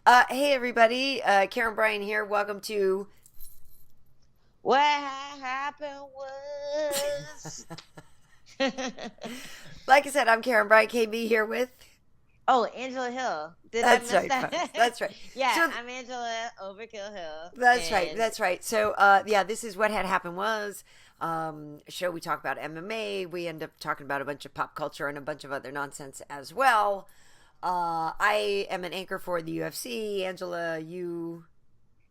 Hey everybody, Karyn Bryant here. Welcome to What happened was. like I said, I'm Karyn Bryant, KB here with. Oh, Angela Hill. Did I That's miss right, folks. that? That's right. Yeah, So I'm Angela Overkill Hill. that's right. And That's right. So yeah, this is what had happened was show we talk about MMA. We end up talking about a bunch of pop culture and a bunch of other nonsense as well. I am an anchor for the UFC. Angela, you.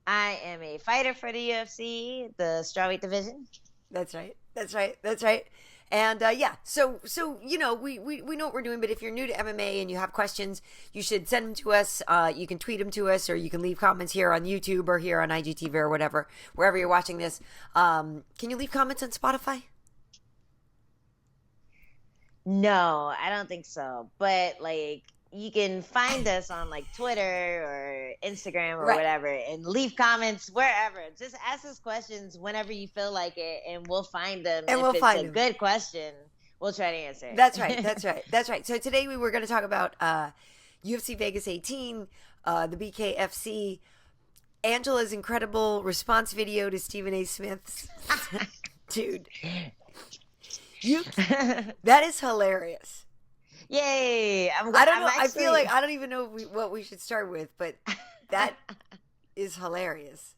I am a fighter for the UFC, the Strawweight division. That's right. That's right. That's right. And yeah, so you know we know what we're doing. But if you're new to MMA and you have questions, you should send them to us. You can tweet them to us, or you can leave comments here on YouTube or here on IGTV or whatever, wherever you're watching this. Can you leave comments on Spotify? No, I don't think so. But you can find us on Twitter or Instagram or Right. whatever and leave comments wherever. Just ask us questions whenever you feel like it and we'll find them. And If we'll it's find a them. good question, we'll try to answer. That's right. That's right. That's right. So today we were going to talk about UFC Vegas 18, the BKFC, Angela's incredible response video to Stephen A. Smith's. Dude, you that is hilarious. Yay! I'm I glad. don't know. I'm I feel actually- like I don't even know what we should start with, but that is hilarious.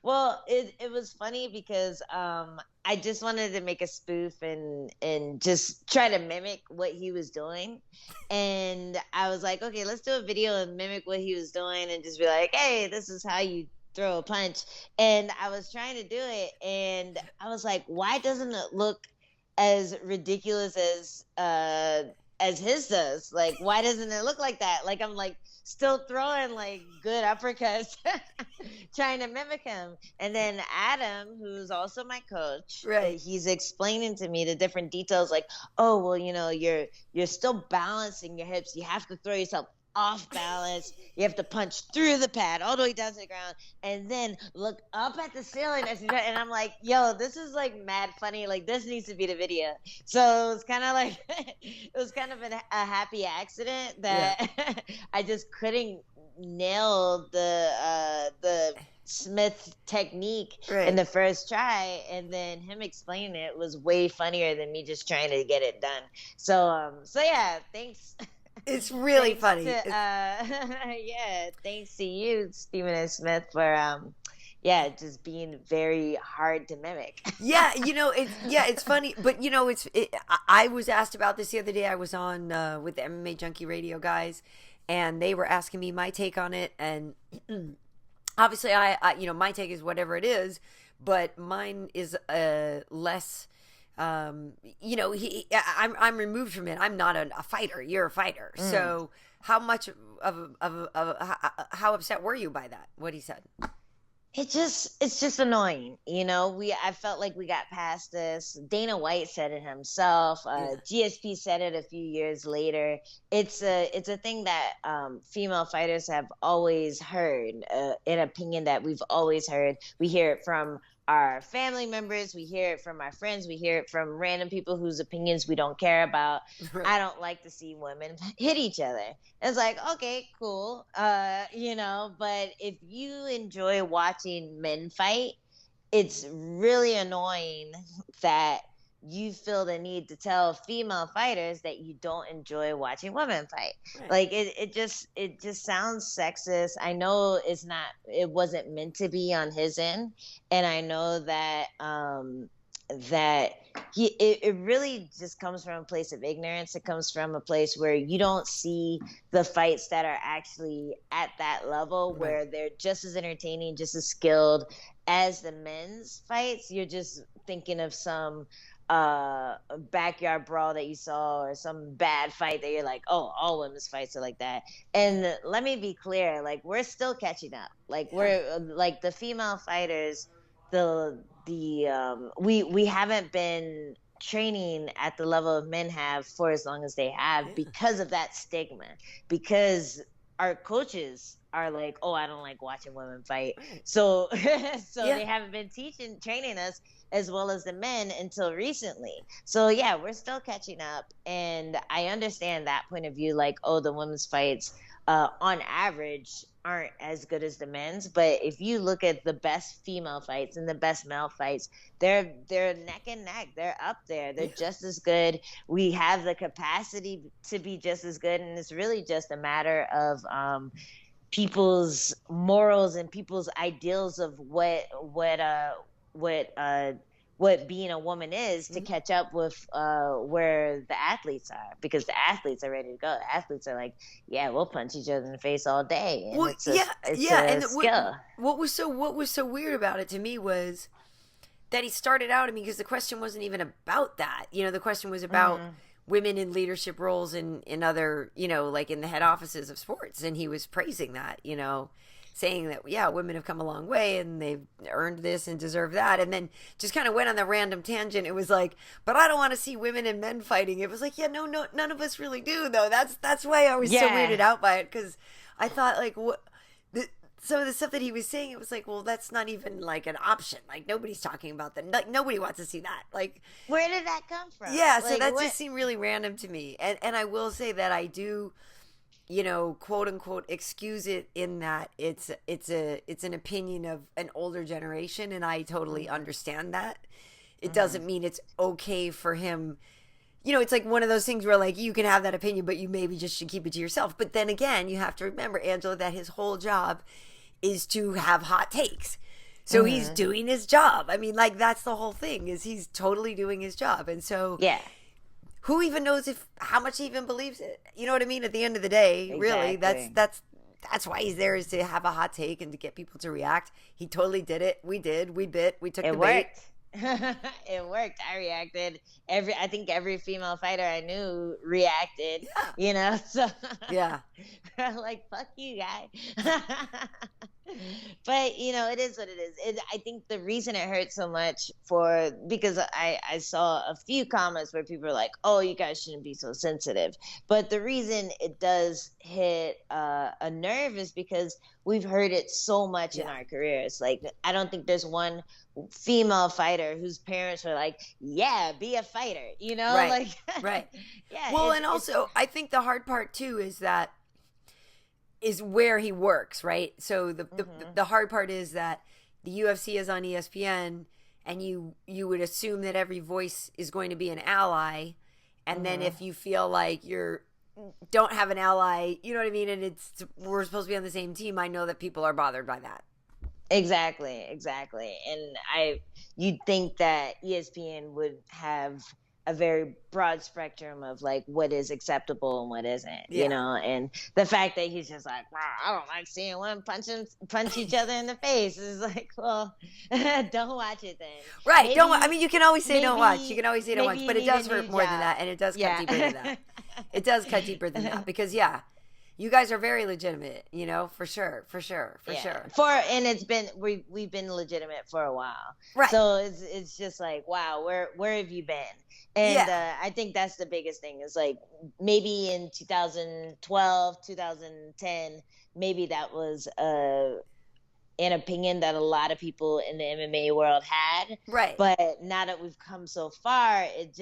Well, it was funny because I just wanted to make a spoof and just try to mimic what he was doing, and I was like, okay, let's do a video and mimic what he was doing, and just be like, hey, this is how you throw a punch. And I was trying to do it, and I was like, why doesn't it look as ridiculous as his does? Like, why doesn't it look like that? Like, I'm still throwing good uppercuts, trying to mimic him. And then Adam, who's also my coach, Right. he's explaining to me the different details. Like, oh, well, you're still balancing your hips. You have to throw yourself off balance. You have to punch through the pad all the way down to the ground, and then look up at the ceiling as you try. And I'm like, yo, this is mad funny. This needs to be the video. So it was kind of it was kind of a happy accident that I just couldn't nail the Smith technique Right. in the first try, and then him explaining it was way funnier than me just trying to get it done. So yeah, thanks. It's really funny. Thanks thanks to you, Stephen A. Smith, for just being very hard to mimic. Yeah, it's funny, but I was asked about this the other day. I was on with the MMA Junkie Radio guys, and they were asking me my take on it, and obviously I my take is whatever it is, but mine is less. I'm removed from it. I'm not a fighter. You're a fighter. So how much of how upset were you by that? What he said? It's just annoying, I felt like we got past this. Dana White said it himself. GSP said it a few years later. It's a thing that female fighters have always heard, an opinion that we've always heard. We hear it from our family members, we hear it from our friends, we hear it from random people whose opinions we don't care about. Right. I don't like to see women hit each other. It's like, okay, cool, but if you enjoy watching men fight, it's really annoying that you feel the need to tell female fighters that you don't enjoy watching women fight. Right. It just sounds sexist. I know it wasn't meant to be on his end, and I know that it really just comes from a place of ignorance. It comes from a place where you don't see the fights that are actually at that level, where they're just as entertaining, just as skilled as the men's fights. You're just thinking of some backyard brawl that you saw, or some bad fight that you're like, oh, all women's fights are like that. And let me be clear, we're still catching up. We're the female fighters, we haven't been training at the level of men have for as long as they have, because of that stigma, because our coaches are like, oh, I don't like watching women fight. So they haven't been training us as well as the men until recently. So yeah, we're still catching up. And I understand that point of view, like, oh, the women's fights on average aren't as good as the men's. But if you look at the best female fights and the best male fights, they're neck and neck. They're up there. They're just as good. We have the capacity to be just as good, and it's really just a matter of people's morals and people's ideals of what being a woman is to catch up with where the athletes are, because the athletes are ready to go. The athletes are like, yeah, we'll punch each other in the face all day. And it's a skill. What was so weird about it to me was that he started out, I mean, because the question wasn't even about that. You know, the question was about women in leadership roles in other, you know, like in the head offices of sports. And he was praising that, you know, saying that, yeah, women have come a long way and they've earned this and deserve that. And then just kind of went on the random tangent. It was like, but I don't want to see women and men fighting. It was like, yeah, no, none of us really do, though. That's why I was so weirded out by it, because I thought, like, some of the stuff that he was saying, it was like, well, that's not even like an option. Like, nobody's talking about that. Like, nobody wants to see that. Like, where did that come from? Yeah, like, so that just seemed really random to me. And I will say that I do, you know, quote unquote, excuse it in that it's an opinion of an older generation, and I totally understand that. It doesn't mean it's okay for him. You know, it's like one of those things where, like, you can have that opinion, but you maybe just should keep it to yourself. But then again, you have to remember, Angela, that his whole job is to have hot takes. So he's doing his job. I mean, like, that's the whole thing, is he's totally doing his job. And so who even knows how much he even believes it? You know what I mean? At the end of the day, really, that's why he's there, is to have a hot take and to get people to react. He totally did it. We took the bait. It worked. I reacted. I think every female fighter I knew reacted. Yeah. You know, so yeah, like, fuck you, guy. But you know, it is what it is. I think the reason it hurts so much because I saw a few comments where people are like, "Oh, you guys shouldn't be so sensitive." But the reason it does hit a nerve is because we've heard it so much in our careers. Like, I don't think there's one female fighter whose parents were like, "Yeah, be a fighter," you know, right. Right. Yeah. Well, and also, I think the hard part too is where he works, right? So the hard part is that the UFC is on ESPN, and you would assume that every voice is going to be an ally, and then if you feel like don't have an ally, you know what I mean, and we're supposed to be on the same team, I know that people are bothered by that. Exactly. And you'd think that ESPN would have a very broad spectrum of like what is acceptable and what isn't, you know, and the fact that he's just like, wow, I don't like seeing women punch each other in the face, is like, well, don't watch it then. Right. Maybe, I mean, you can always say don't watch. You can always say don't watch, but it does hurt more than that, and it does cut deeper than that. It does cut deeper than that, because you guys are very legitimate, you know, for sure. And it's been we've been legitimate for a while, right? So it's just like, wow, where have you been? And I think that's the biggest thing, is like, maybe in 2012, 2010, maybe that was an opinion that a lot of people in the MMA world had. Right. But now that we've come so far, it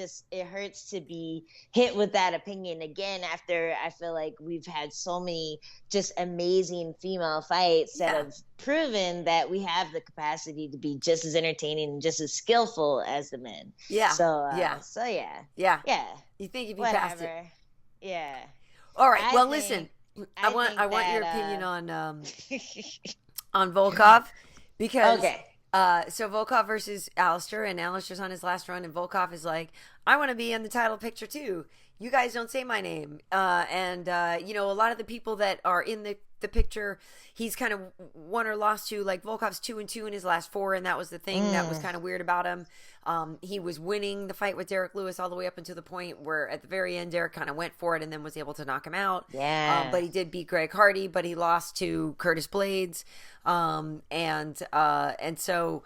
hurts to be hit with that opinion again, after I feel like we've had so many just amazing female fights that have proven that we have the capacity to be just as entertaining and just as skillful as the men. Yeah. So yeah. You think you'd be past it? Yeah. All right. Listen. I want your opinion on Volkov, because so Volkov versus Alistair, and Alistair's on his last run, and Volkov is like, I want to be in the title picture too. You guys don't say my name. And you know, a lot of the people that are in the picture, he's kind of won or lost to. Like, Volkov's 2-2 in his last 4, and that was the thing that was kind of weird about him. He was winning the fight with Derek Lewis all the way up until the point where at the very end Derek kind of went for it and then was able to knock him out. But he did beat Greg Hardy, but he lost to Curtis Blades. And so,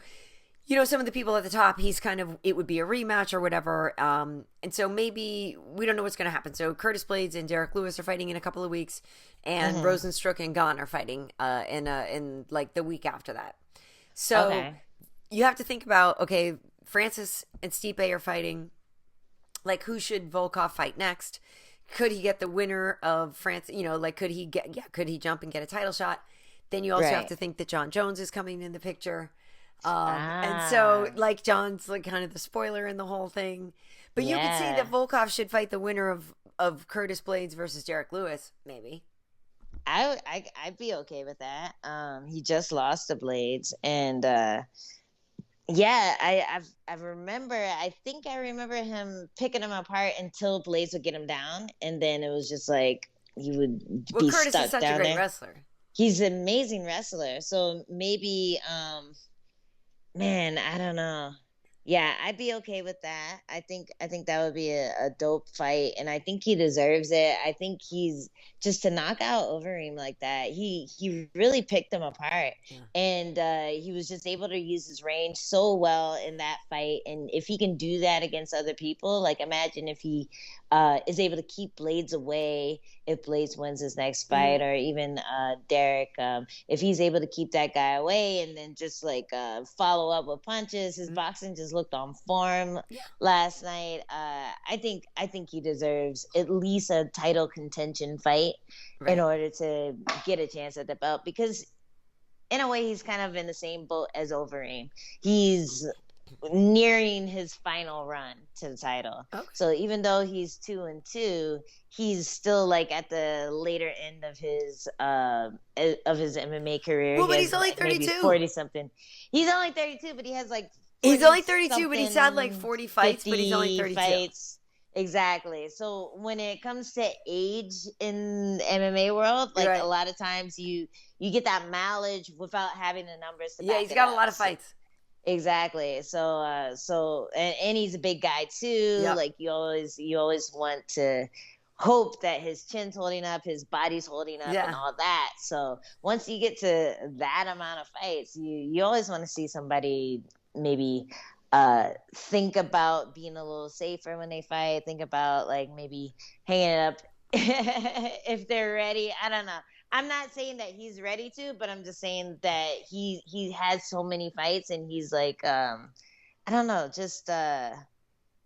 you know, some of the people at the top, he's kind of, it would be a rematch or whatever. And so maybe, we don't know what's going to happen. So Curtis Blades and Derek Lewis are fighting in a couple of weeks, and Rosenstruck and Gahn are fighting in like the week after that. So you have to think about, okay, Francis and Stipe are fighting. Like, who should Volkov fight next? could he get the winner of France? Like could he jump and get a title shot? Then you also have to think that John Jones is coming in the picture. And so like John's like kind of the spoiler in the whole thing. But you could see that Volkov should fight the winner of Curtis Blades versus Derek Lewis, maybe. I'd be okay with that. He just lost to Blades, and I remember. I think I remember him picking him apart until Blades would get him down, and then it was just like he would be Curtis stuck is such down a great there. wrestler. He's an amazing wrestler. So maybe, man, I don't know. Yeah, I'd be okay with that. I think that would be a dope fight, and I think he deserves it. I think he's just to knock out Overeem like that. He really picked him apart, and he was just able to use his range so well in that fight. And if he can do that against other people, like imagine if he is able to keep Blades away, if Blades wins his next fight, or even Derek, if he's able to keep that guy away and then just like follow up with punches. His boxing just looked on form last night. I think he deserves at least a title contention fight in order to get a chance at the belt, because in a way he's kind of in the same boat as Overeem. He's nearing his final run to the title. Okay. So even though he's 2-2, he's still like at the later end of his MMA career. Well, but he's only 32. 40 something. He's only 32, but he has like he's only 32, but he's had like 40 fights, but he's only 32. Fights. Exactly. So when it comes to age in the MMA world, like a lot of times you get that mileage without having the numbers to back he's got a lot of fights. Exactly. So and he's a big guy too. Yep. Like you always want to hope that his chin's holding up, his body's holding up, and all that. So once you get to that amount of fights, you always want to see somebody maybe think about being a little safer when they fight. Think about like maybe hanging it up if they're ready. I don't know. I'm not saying that he's ready to, but I'm just saying that he has so many fights, and he's like, I don't know, just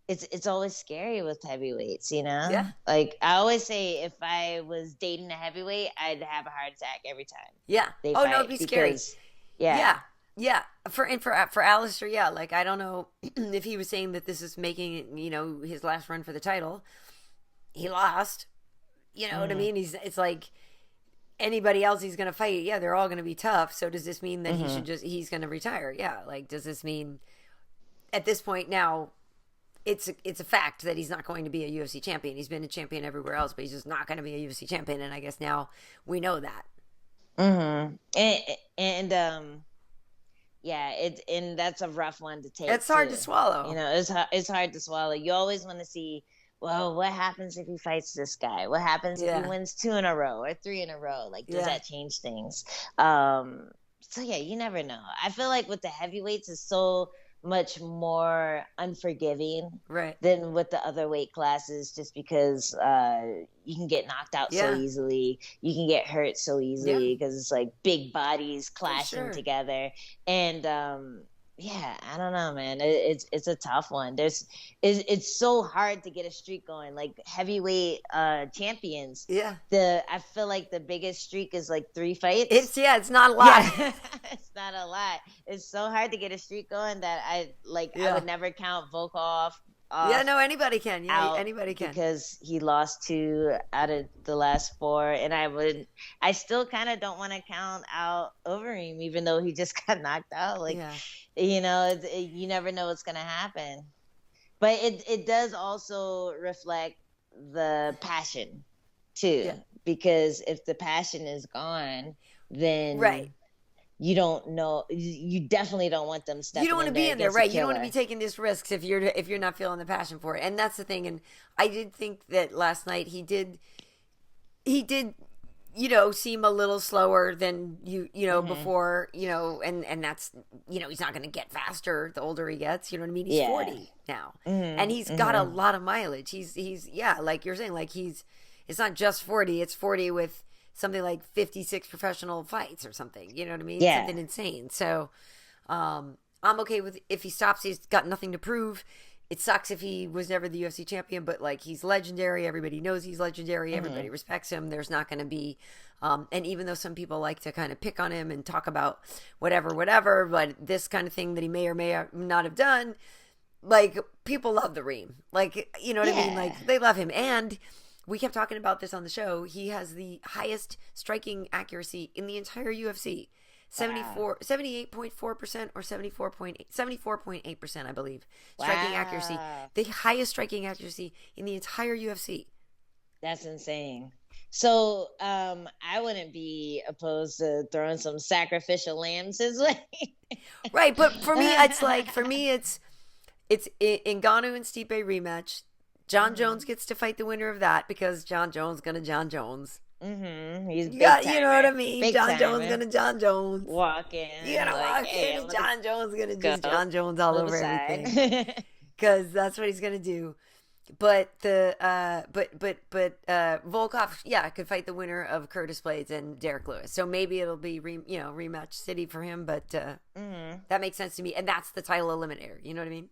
it's always scary with heavyweights, you know? Yeah. Like I always say, if I was dating a heavyweight, I'd have a heart attack every time. Yeah. No, it'd be scary. Yeah. For Alistair, like I don't know if he was saying that this is making his last run for the title. He lost. You know what I mean? It's like anybody else he's going to fight, they're all going to be tough. So does this mean that he's going to retire? Yeah. Like, does this mean at this point now it's a fact that he's not going to be a UFC champion? He's been a champion everywhere else, but he's just not going to be a UFC champion. And I guess now we know that. And that's a rough one to take. It's hard to swallow. It's hard to swallow. You always want to see, well, what happens if he fights this guy? What happens if he wins 2 in a row or 3 in a row? Like, does that change things? You never know. I feel like with the heavyweights, it's so much more unforgiving than with the other weight classes, just because you can get knocked out so easily. You can get hurt so easily because it's like big bodies clashing together. And I don't know, man. It's a tough one. It's so hard to get a streak going. Like heavyweight champions. Yeah. I feel like the biggest streak is like 3 fights. It's not a lot. Yeah. It's not a lot. It's so hard to get a streak going that I would never count Volkov. Anybody can. Yeah, anybody can. Because he lost 2 out of the last 4, and I still kind of don't want to count out Overeem, even though he just got knocked out. You never know what's gonna happen. But it does also reflect the passion too, because if the passion is gone, then you don't know. You definitely don't want them stepping. You don't want to be in there, right? You don't want to be taking these risks if you're not feeling the passion for it. And that's the thing. And I did think that last night he did, seem a little slower than before, and that's he's not going to get faster the older he gets. You know what I mean? He's 40 now, and he's got a lot of mileage. He's like you're saying, like it's not just 40; it's 40 with something like 56 professional fights or something. You know what I mean? Something insane. So I'm okay with if he stops. He's got nothing to prove. it sucks if he was never the UFC champion, but like he's legendary. Everybody knows he's legendary. Everybody respects him. There's not going to be, and even though some people like to kind of pick on him and talk about whatever, but this kind of thing that he may or may not have done, like people love the Reem. Like, you know what I mean? Like they love him. And we kept talking about this on the show. He has the highest striking accuracy in the entire UFC. 78.4% or 74.8%, I believe. Striking accuracy. The highest striking accuracy in the entire UFC. That's insane. So I wouldn't be opposed to throwing some sacrificial lambs his way. Right, but for me, it's Ngannou and Stipe rematch. John Jones gets to fight the winner of that because John Jones gonna John Jones. He's big time, you know what I mean. Big John timer. Jones gonna John Jones. Walk in. You gotta like, walk hey, in. And John Jones gonna just go. John Jones all over everything because that's what he's gonna do. But the Volkov, could fight the winner of Curtis Blades and Derek Lewis. So maybe it'll be rematch city for him. But that makes sense to me, and that's the title eliminator. You know what I mean?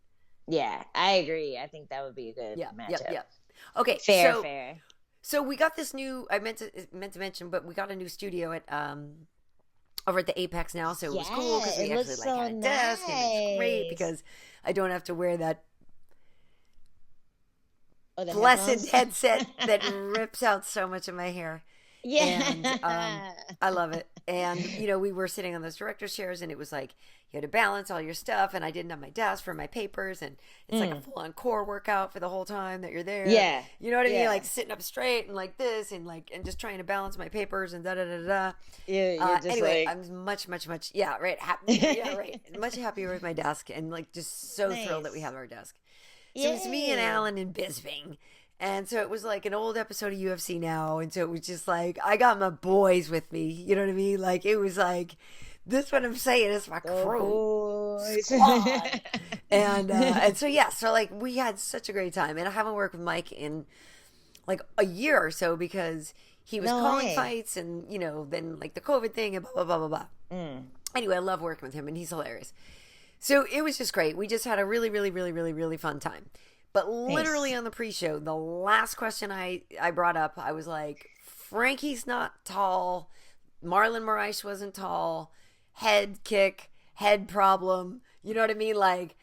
Yeah, I agree. I think that would be a good matchup. Yeah. Okay, fair. So we got this new. I meant to mention, but we got a new studio at over at the Apex now. So it was cool because we actually had a desk, and it's great because I don't have to wear that blessed headset that rips out so much of my hair. Yeah. And I love it. And, we were sitting on those director's chairs, and it was like you had to balance all your stuff, and I didn't have my desk for my papers, and it's like a full-on core workout for the whole time that you're there. Yeah. You know what I mean? Like sitting up straight and like this and just trying to balance my papers and da-da-da-da-da. Yeah, you're just anyway, like... I'm much, much, right. Much happier with my desk and like just so thrilled that we have our desk. So it's me and Alan and Bisping. And so it was like an old episode of UFC now. And so it was just like, I got my boys with me. You know what I mean? Like, it was like, this is what I'm saying. It's my crew. Squad. And so, so like we had such a great time. And I haven't worked with Mike in like a year or so because he was calling fights and, then like the COVID thing and blah, blah, blah, blah, blah. Anyway, I love working with him and he's hilarious. So it was just great. We just had a really, really, really, really, really fun time. But literally on the pre-show, the last question I brought up, I was like, Frankie's not tall. Marlon Moraes wasn't tall. Head kick, head problem. You know what I mean? Like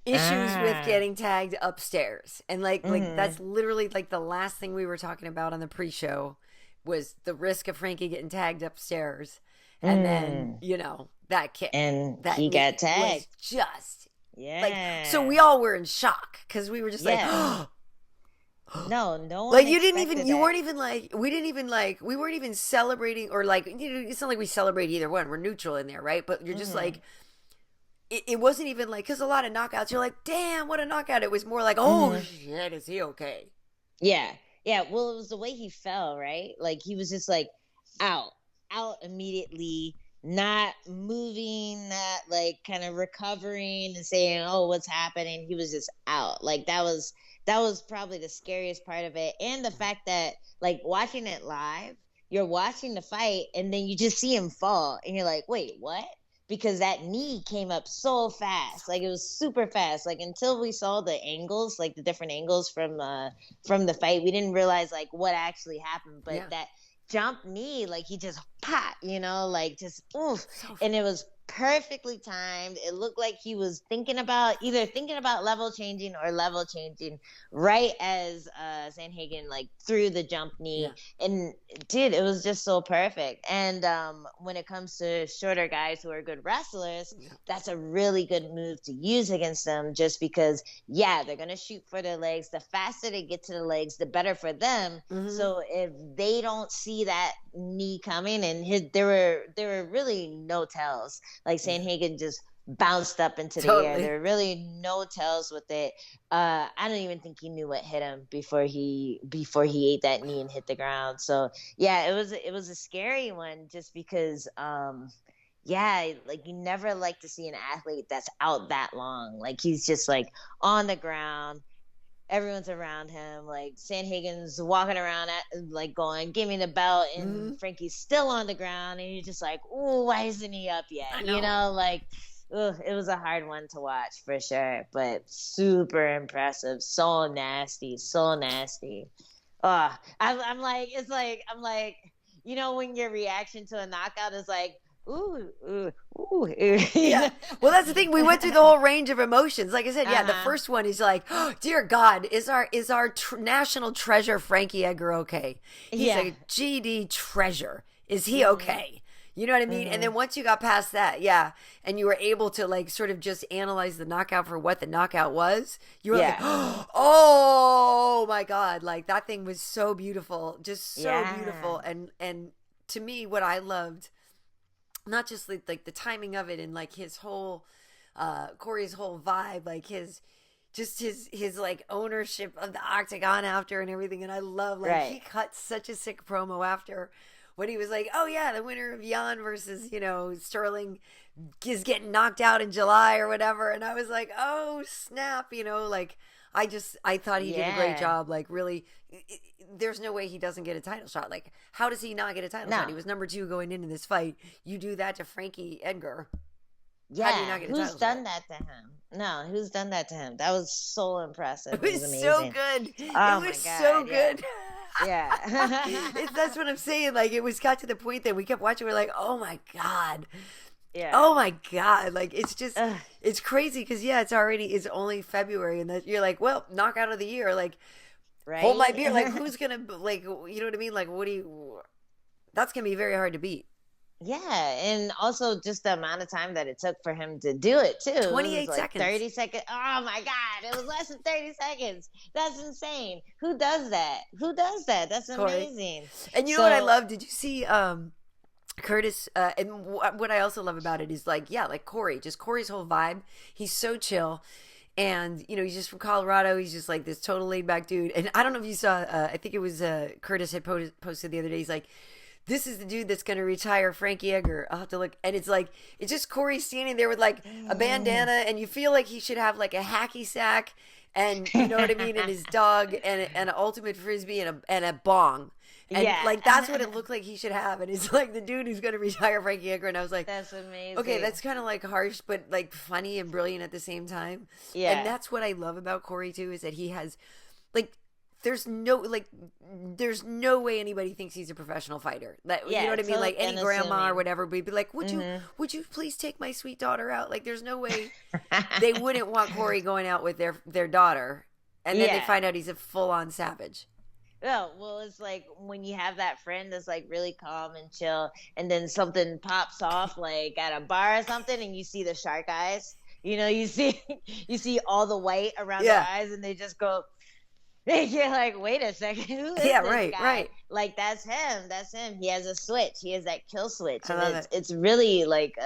issues with getting tagged upstairs. And like that's literally like the last thing we were talking about on the pre-show was the risk of Frankie getting tagged upstairs. And then, that kick. And that he got tagged. Just so we all were in shock because we were just like, no one like you weren't even like, we weren't even celebrating or like, it's not like we celebrate either one. We're neutral in there, right? But you're just like, it wasn't even like, because a lot of knockouts, you're like, damn, what a knockout. It was more like, oh shit, is he okay? Yeah. Well, it was the way he fell, right? Like he was just like out immediately. Not moving, not like kind of recovering and saying, oh, what's happening? He was just out. Like that was probably the scariest part of it. And the fact that like watching it live, you're watching the fight and then you just see him fall and you're like, wait, what? Because that knee came up so fast. Like it was super fast. Like until we saw the angles, like the different angles from the fight, we didn't realize like what actually happened. But that jump knee, like he just pop, like just oof. And it was perfectly timed. It looked like he was either thinking about level changing right as Sandhagen like threw the jump knee. And dude, it was just so perfect. And when it comes to shorter guys who are good wrestlers, that's a really good move to use against them, just because they're gonna shoot for their legs. The faster they get to the legs, the better for them. So if they don't see that knee coming, and there were really no tells. Like Sandhagen just bounced up into the air. There were really no tells with it. I don't even think he knew what hit him before he ate that knee and hit the ground. So it was a scary one, just because like you never like to see an athlete that's out that long. Like he's just like on the ground. Everyone's around him. Like Sandhagen's walking around like going, give me the belt, and Frankie's still on the ground, and you're just like, ooh, why isn't he up yet? Like it was a hard one to watch for sure, but super impressive. So nasty, so nasty. I'm like, it's like, I'm like, you know, when your reaction to a knockout is like, ooh, ooh, ooh. Yeah. Well, that's the thing. We went through the whole range of emotions. Like I said, yeah, the first one is like, oh, dear God, is our national treasure Frankie Edgar okay? He's a GD treasure. Is he okay? You know what I mean? And then once you got past that, yeah, and you were able to like sort of just analyze the knockout for what the knockout was, you were like, oh my God, like that thing was so beautiful, just so beautiful. And to me, what I loved, not just like the timing of it and like his whole, Cory's whole vibe, like his like ownership of the octagon after and everything. And I love, like he cut such a sick promo after, when he was like, oh yeah, the winner of Jan versus, you know, Sterling is getting knocked out in July or whatever. And I was like, oh snap, you know, like I thought he did a great job. Like really, there's no way he doesn't get a title shot. Like how does he not get a title shot? He was number 2 going into this fight. You do that to Frankie Edgar. Yeah, how do you not get a who's done that to him? No, who's done that to him? That was so impressive. It was amazing. So good. Oh it was my God, so good. Yeah. That's what I'm saying. Like it was got to the point that we kept watching. We're like, oh my God. Yeah. Oh my God. Like it's just, it's crazy because it's only February and that you're like, well, knockout of the year. Like, hold my beer. Like who's going to, like, you know what I mean? Like, that's going to be very hard to beat. Yeah, and also just the amount of time that it took for him to do it too. 28 seconds. 30 seconds. Oh my God, it was less than 30 seconds. That's insane. Who does that? That's amazing. And you know what I love? Did you see Curtis? And what I also love about it is like Cory, just Cory's whole vibe. He's so chill. And, you know, he's just from Colorado. He's just like this total laid back dude. And I don't know if you saw, I think it was Curtis had posted the other day. He's like, this is the dude that's going to retire Frankie Edgar. I'll have to look. And it's like, it's just Cory standing there with like a bandana, and you feel like he should have like a hacky sack and, you know what I mean, and his dog and an ultimate frisbee and a bong. And like, that's what it looked like he should have. And it's like the dude who's going to retire Frankie Edgar. And I was like, that's amazing. Okay, that's kind of like harsh, but like funny and brilliant at the same time. Yeah. And that's what I love about Cory too, is that he has like, there's no way anybody thinks he's a professional fighter. That you know what I mean? Like any grandma or whatever would be like, would you please take my sweet daughter out? Like there's no way they wouldn't want Cory going out with their daughter, and then they find out he's a full on savage. Well, it's like when you have that friend that's like really calm and chill, and then something pops off like at a bar or something, and you see the shark eyes. You know, you see all the white around their eyes, and they just go. You're like, wait a second, who is this guy? Right. Like that's him. He has a switch. He has that kill switch. And it's really like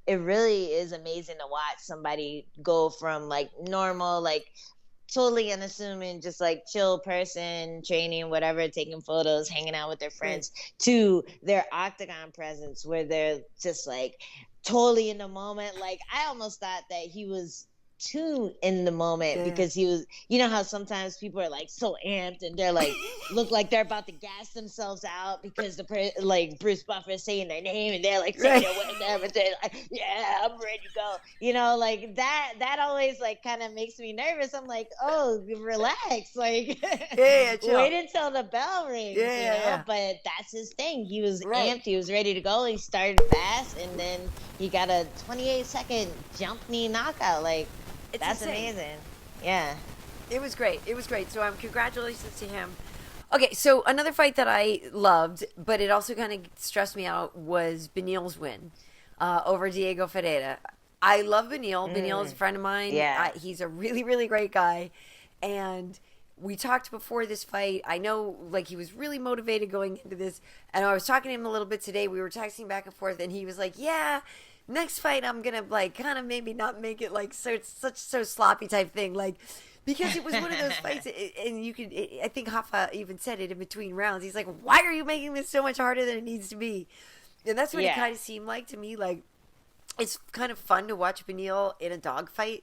it really is amazing to watch somebody go from like normal, like totally unassuming, just like chill person, training, whatever, taking photos, hanging out with their friends, to their octagon presence where they're just like totally in the moment. Like I almost thought that he was too in the moment because he was, you know how sometimes people are like so amped and they're like look like they're about to gas themselves out because like Bruce Buffer is saying their name and they're like saying their way but they're like, yeah, I'm ready to go, you know, like that always like kind of makes me nervous. I'm like, oh, relax, like wait until the bell rings, you know? But that's his thing. He was amped, he was ready to go, he started fast, and then he got a 28-second jump knee knockout. Like that's insane. Amazing. Yeah. It was great. So congratulations to him. Okay, so another fight that I loved, but it also kind of stressed me out, was Beneil's win over Diego Ferreira. I love Beneil. Beneil is a friend of mine. Yeah. He's a really, really great guy. And we talked before this fight. I know, like, he was really motivated going into this. And I was talking to him a little bit today. We were texting back and forth, and he was like, yeah, next fight I'm gonna like kind of maybe not make it like so sloppy type thing, like because it was one of those fights, and you could, I think Hoffa even said it in between rounds. He's like, why are you making this so much harder than it needs to be? And that's what it kind of seemed like to me. Like it's kind of fun to watch Beneil in a dogfight,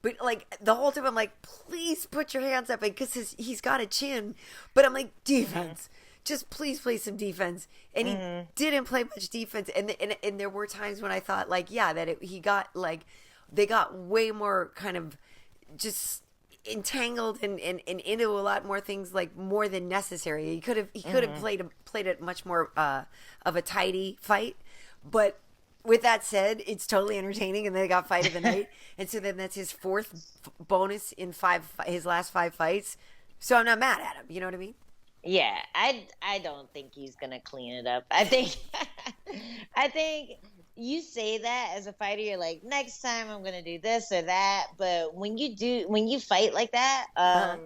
but like the whole time I'm like, please put your hands up, because he's got a chin, but I'm like, defense. just please play some defense. And he didn't play much defense. And there were times when I thought, like, yeah, that he got, like, they got way more kind of just entangled and into a lot more things, like, more than necessary. He could have played it much more of a tidy fight. But with that said, it's totally entertaining, and they got fight of the night. And so then that's his fourth bonus in his last 5 fights. So I'm not mad at him. You know what I mean? Yeah, I don't think he's gonna clean it up. I think you say that as a fighter, you're like, next time I'm gonna do this or that. But when you fight like that, I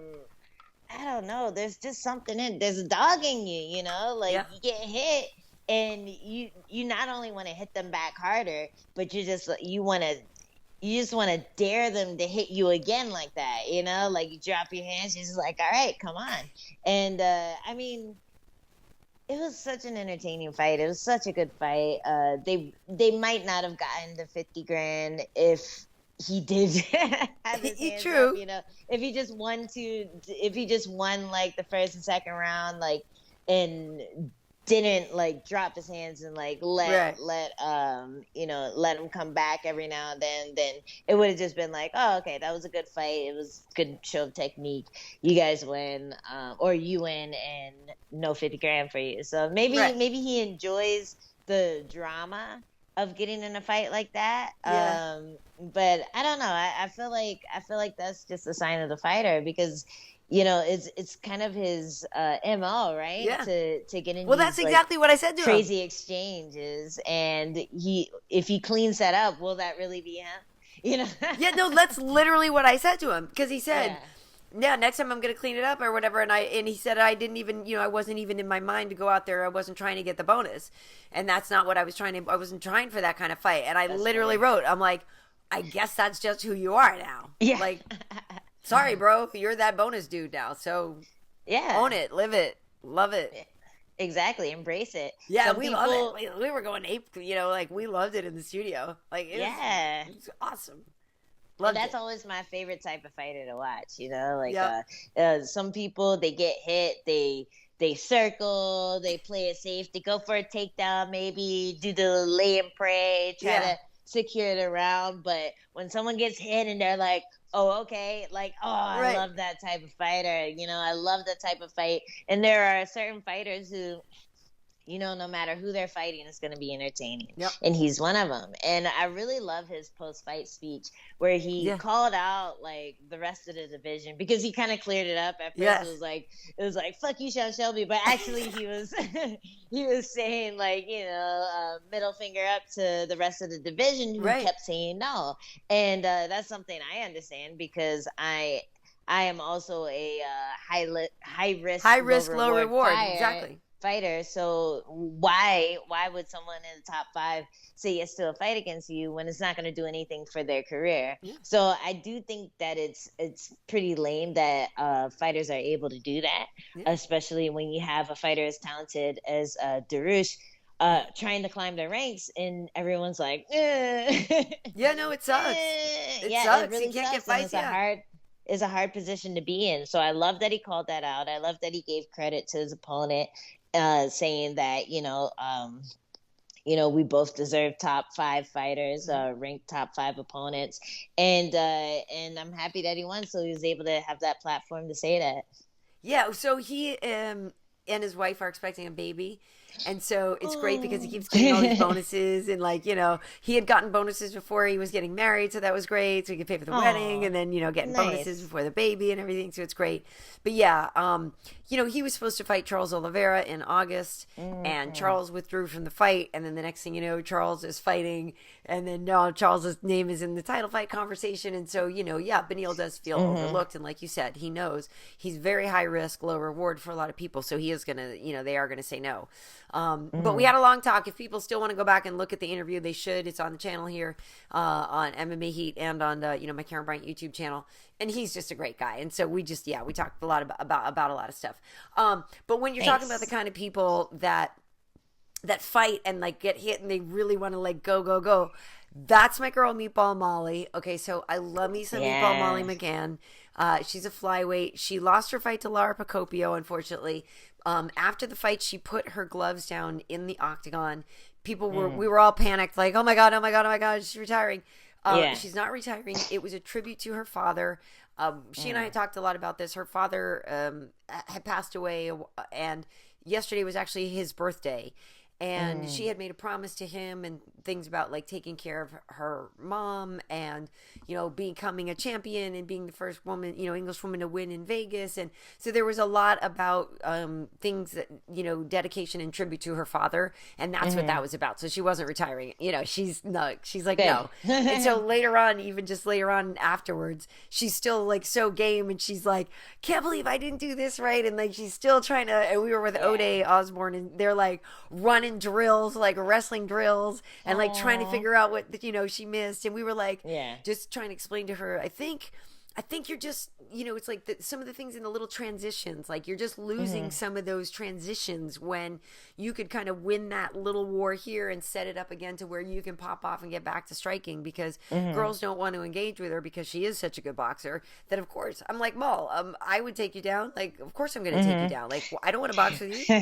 don't know. There's just something there's a dog in you, you know. Like you get hit, and you not only want to hit them back harder, but you just want to dare them to hit you again like that, you know? Like, you drop your hands, you're just like, all right, come on. And, I mean, it was such an entertaining fight. It was such a good fight. They might not have gotten the 50 grand if he did have his hands up, you know? If he just won, like, the first and second round, like, and didn't, like, drop his hands and, like, let him come back every now and then it would have just been like, oh, okay, that was a good fight. It was a good show of technique. You guys win, or you win, and no 50 grand for you. So maybe he enjoys the drama of getting in a fight like that. Yeah. But I don't know. I feel like that's just a sign of the fighter, because you know, it's kind of his MO, right? Yeah. To get into that's exactly what I said to him. Crazy exchanges, and if he cleans that up, will that really be him? You know? Yeah, no, that's literally what I said to him, because he said, "Yeah, next time I'm going to clean it up or whatever." And he said, I didn't even, you know, I wasn't even in my mind to go out there. I wasn't trying to get the bonus, and that's not what I was trying to. I wasn't trying for that kind of fight. And I literally wrote, I'm like, I guess that's just who you are now. Yeah, like. Sorry, bro. You're that bonus dude now. So, own it, live it, love it. Exactly. Embrace it. Yeah, we love it. We were going ape, you know, like, we loved it in the studio. Like, it was awesome. That's always my favorite type of fighter to watch, you know? Like, some people, they get hit, they circle, they play it safe, they go for a takedown, maybe do the lay and pray, try to secure the round. But when someone gets hit and they're like, oh, okay, like, I love that type of fighter. You know, I love that type of fight. And there are certain fighters who, you know, no matter who they're fighting, it's going to be entertaining. Yep. And he's one of them. And I really love his post-fight speech where he called out, like, the rest of the division, because he kind of cleared it up. At first it was like, fuck you, Sean Shelby. But actually he was he was saying, like, you know, middle finger up to the rest of the division who kept saying no. And that's something I understand, because I am also a high risk, low reward. Exactly. Fighter. So why would someone in the top 5 say yes to a fight against you when it's not going to do anything for their career? Yeah. So I do think that it's pretty lame that fighters are able to do that, especially when you have a fighter as talented as Darush trying to climb the ranks, and everyone's like, yeah, no, it sucks. It sucks. It really can't get fights. It's a hard position to be in. So I love that he called that out. I love that he gave credit to his opponent, saying that, you know, we both deserve top 5 fighters, ranked top 5 opponents. And I'm happy that he won. So he was able to have that platform to say that. Yeah. So he and his wife are expecting a baby. And so it's great because he keeps getting all these bonuses, and, like, you know, he had gotten bonuses before he was getting married, so that was great. So he could pay for the wedding, and then, you know, getting bonuses before the baby and everything. So it's great. But yeah, you know, he was supposed to fight Charles Oliveira in August, and Charles withdrew from the fight. And then the next thing you know, Charles is fighting, and then now Charles's name is in the title fight conversation. And so, you know, Beneil does feel overlooked. And like you said, he knows he's very high risk, low reward for a lot of people. So he is going to, you know, they are going to say no. But we had a long talk. If people still want to go back and look at the interview, they should. It's on the channel here, on MMA Heat, and on you know, my Karyn Bryant YouTube channel. And he's just a great guy. And so we just, we talked a lot about a lot of stuff. But when you're talking about the kind of people that fight and, like, get hit and they really want to, like, go, that's my girl Meatball Molly. Okay, so I love me some Meatball Molly McCann. She's a flyweight. She lost her fight to Lara Procopio, unfortunately. After the fight, she put her gloves down in the octagon. We were all panicked, like, oh my God, she's retiring. She's not retiring. It was a tribute to her father. She and I had talked a lot about this. Her father had passed away, and yesterday was actually his birthday. And she had made a promise to him and things about like taking care of her mom and, becoming a champion and being the first woman, English woman to win in Vegas. And so there was a lot about things that, dedication and tribute to her father. And that's what that was about. So she wasn't retiring. She's like, no. And so later on afterwards, she's still like so game. And she's like, can't believe I didn't do this right. And like, she's still trying to, and we were with Ode Osborne and they're like running drills, like wrestling drills, and like trying to figure out what she missed. And we were like, just trying to explain to her, I think you're just, it's like some of the things in the little transitions, like you're just losing some of those transitions when you could kind of win that little war here and set it up again to where you can pop off and get back to striking, because girls don't want to engage with her because she is such a good boxer that, of course, I'm like, Mal, I would take you down. Like, of course I'm going to take you down. Like, I don't want to box with you.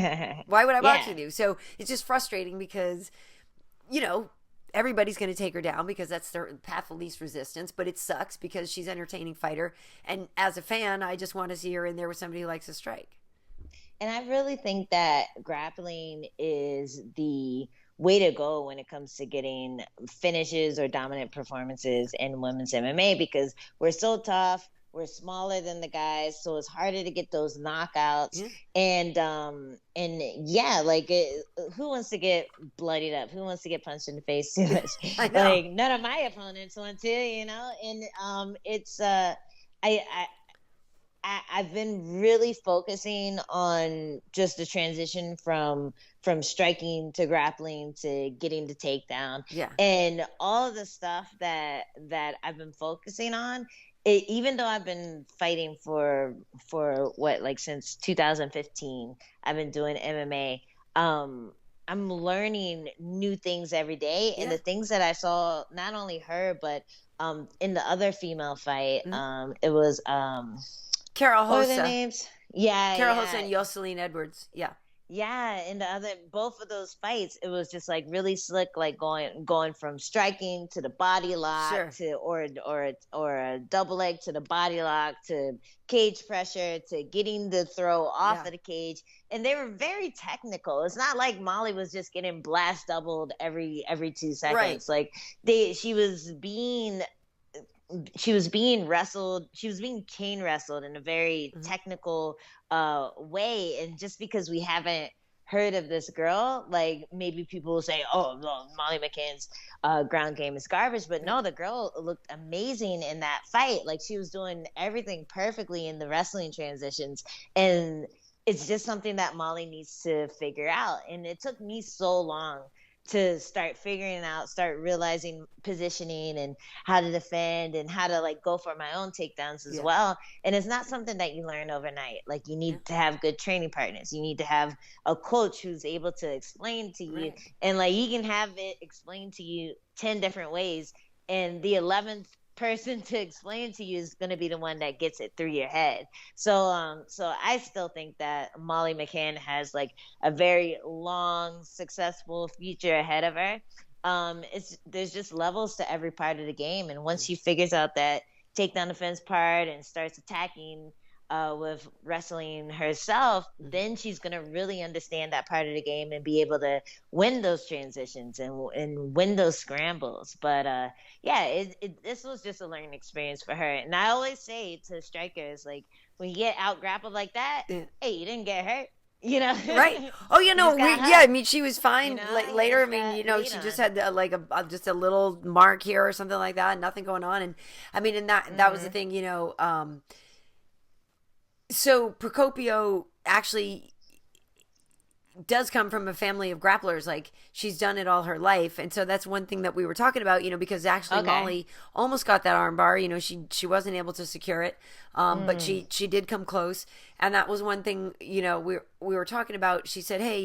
Why would I box with you? So it's just frustrating because, everybody's going to take her down because that's their path of least resistance, but it sucks because she's an entertaining fighter. And as a fan, I just want to see her in there with somebody who likes to strike. And I really think that grappling is the way to go when it comes to getting finishes or dominant performances in women's MMA, because we're so tough. We're smaller than the guys, so it's harder to get those knockouts. And who wants to get bloodied up? Who wants to get punched in the face too much? I know. Like, none of my opponents want to, And I've been really focusing on just the transition from striking to grappling to getting to takedown. Yeah. And all of the stuff that I've been focusing on. Even though I've been fighting for since 2015, I've been doing MMA. I'm learning new things every day, and the things that I saw, not only her, but in the other female fight, it was Carol Hossa. What are their names? Yeah, Carol Hossa and Jocelyn Edwards. Yeah, in both of those fights, it was just like really slick, like going from striking to the body lock to or a double leg to the body lock to cage pressure to getting the throw off of the cage, and they were very technical. It's not like Molly was just getting blast doubled every 2 seconds. Like she was being wrestled. She was being chain wrestled in a very technical way. And just because we haven't heard of this girl, like maybe people will say, oh, no, Molly McCann's ground game is garbage. But no, the girl looked amazing in that fight. Like she was doing everything perfectly in the wrestling transitions. And it's just something that Molly needs to figure out. And it took me so long to start start realizing positioning and how to defend and how to like go for my own takedowns as well. And it's not something that you learn overnight. Like you need to have good training partners. You need to have a coach who's able to explain to you, and like you can have it explained to you 10 different ways, and the 11th person to explain to you is going to be the one that gets it through your head. So I still think that Molly McCann has like a very long, successful future ahead of her. There's just levels to every part of the game, and once she figures out that takedown defense part and starts attacking with wrestling herself, then she's going to really understand that part of the game and be able to win those transitions and win those scrambles. But this was just a learning experience for her. And I always say to strikers, like when you get out grappled like that, hey, you didn't get hurt. Right. Oh, I mean, she was fine later. I mean, she just had just a little mark here or something like that, nothing going on. And I mean, and that was the thing, so Procopio actually does come from a family of grapplers. Like she's done it all her life. And so that's one thing that we were talking about, because actually Molly almost got that arm bar, she wasn't able to secure it. But she did come close. And that was one thing, we were talking about. She said, hey,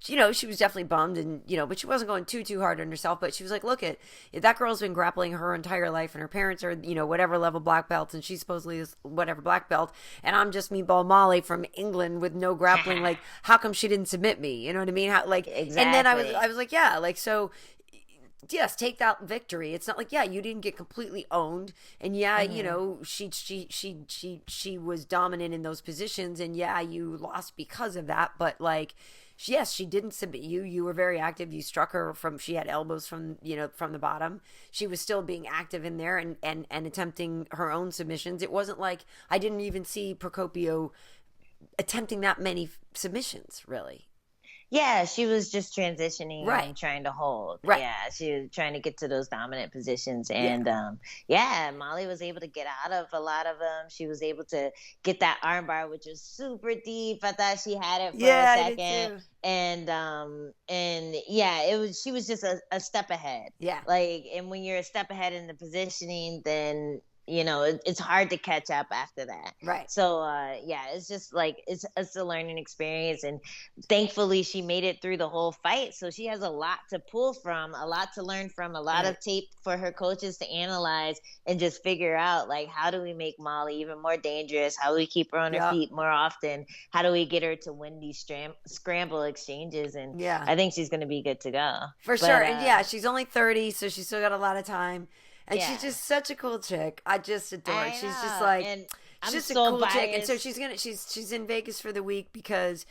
she was definitely bummed, and but she wasn't going too hard on herself. But she was like, look, if that girl's been grappling her entire life, and her parents are whatever level black belts, and she supposedly is whatever black belt, and I'm just meatball Molly from England with no grappling. Like, how come she didn't submit me? You know what I mean? How, like, exactly. And then I was like, yeah, like, so. Yes, take that victory. It's not like, yeah, you didn't get completely owned, and yeah, she was dominant in those positions, and yeah, you lost because of that. But like, yes, she didn't submit you. You were very active. You struck her she had elbows from the bottom. She was still being active in there and attempting her own submissions. It wasn't like I didn't even see Procopio attempting that many submissions, really. Yeah, she was just transitioning and trying to hold. Right. Yeah, she was trying to get to those dominant positions. And, Molly was able to get out of a lot of them. She was able to get that armbar, which was super deep. I thought she had it for a second. She was just a step ahead. Yeah. Like, and when you're a step ahead in the positioning, then it's hard to catch up after that. Right. So, it's just like, it's a learning experience. And thankfully she made it through the whole fight. So she has a lot to pull from, a lot to learn from, a lot of tape for her coaches to analyze and just figure out, like, how do we make Molly even more dangerous? How do we keep her on her feet more often? How do we get her to win these scramble exchanges? And I think she's going to be good to go. For sure. And she's only 30, so she's still got a lot of time. And she's just such a cool chick. I just adore her. She's just like, she's just a cool chick. And so she's in Vegas for the week because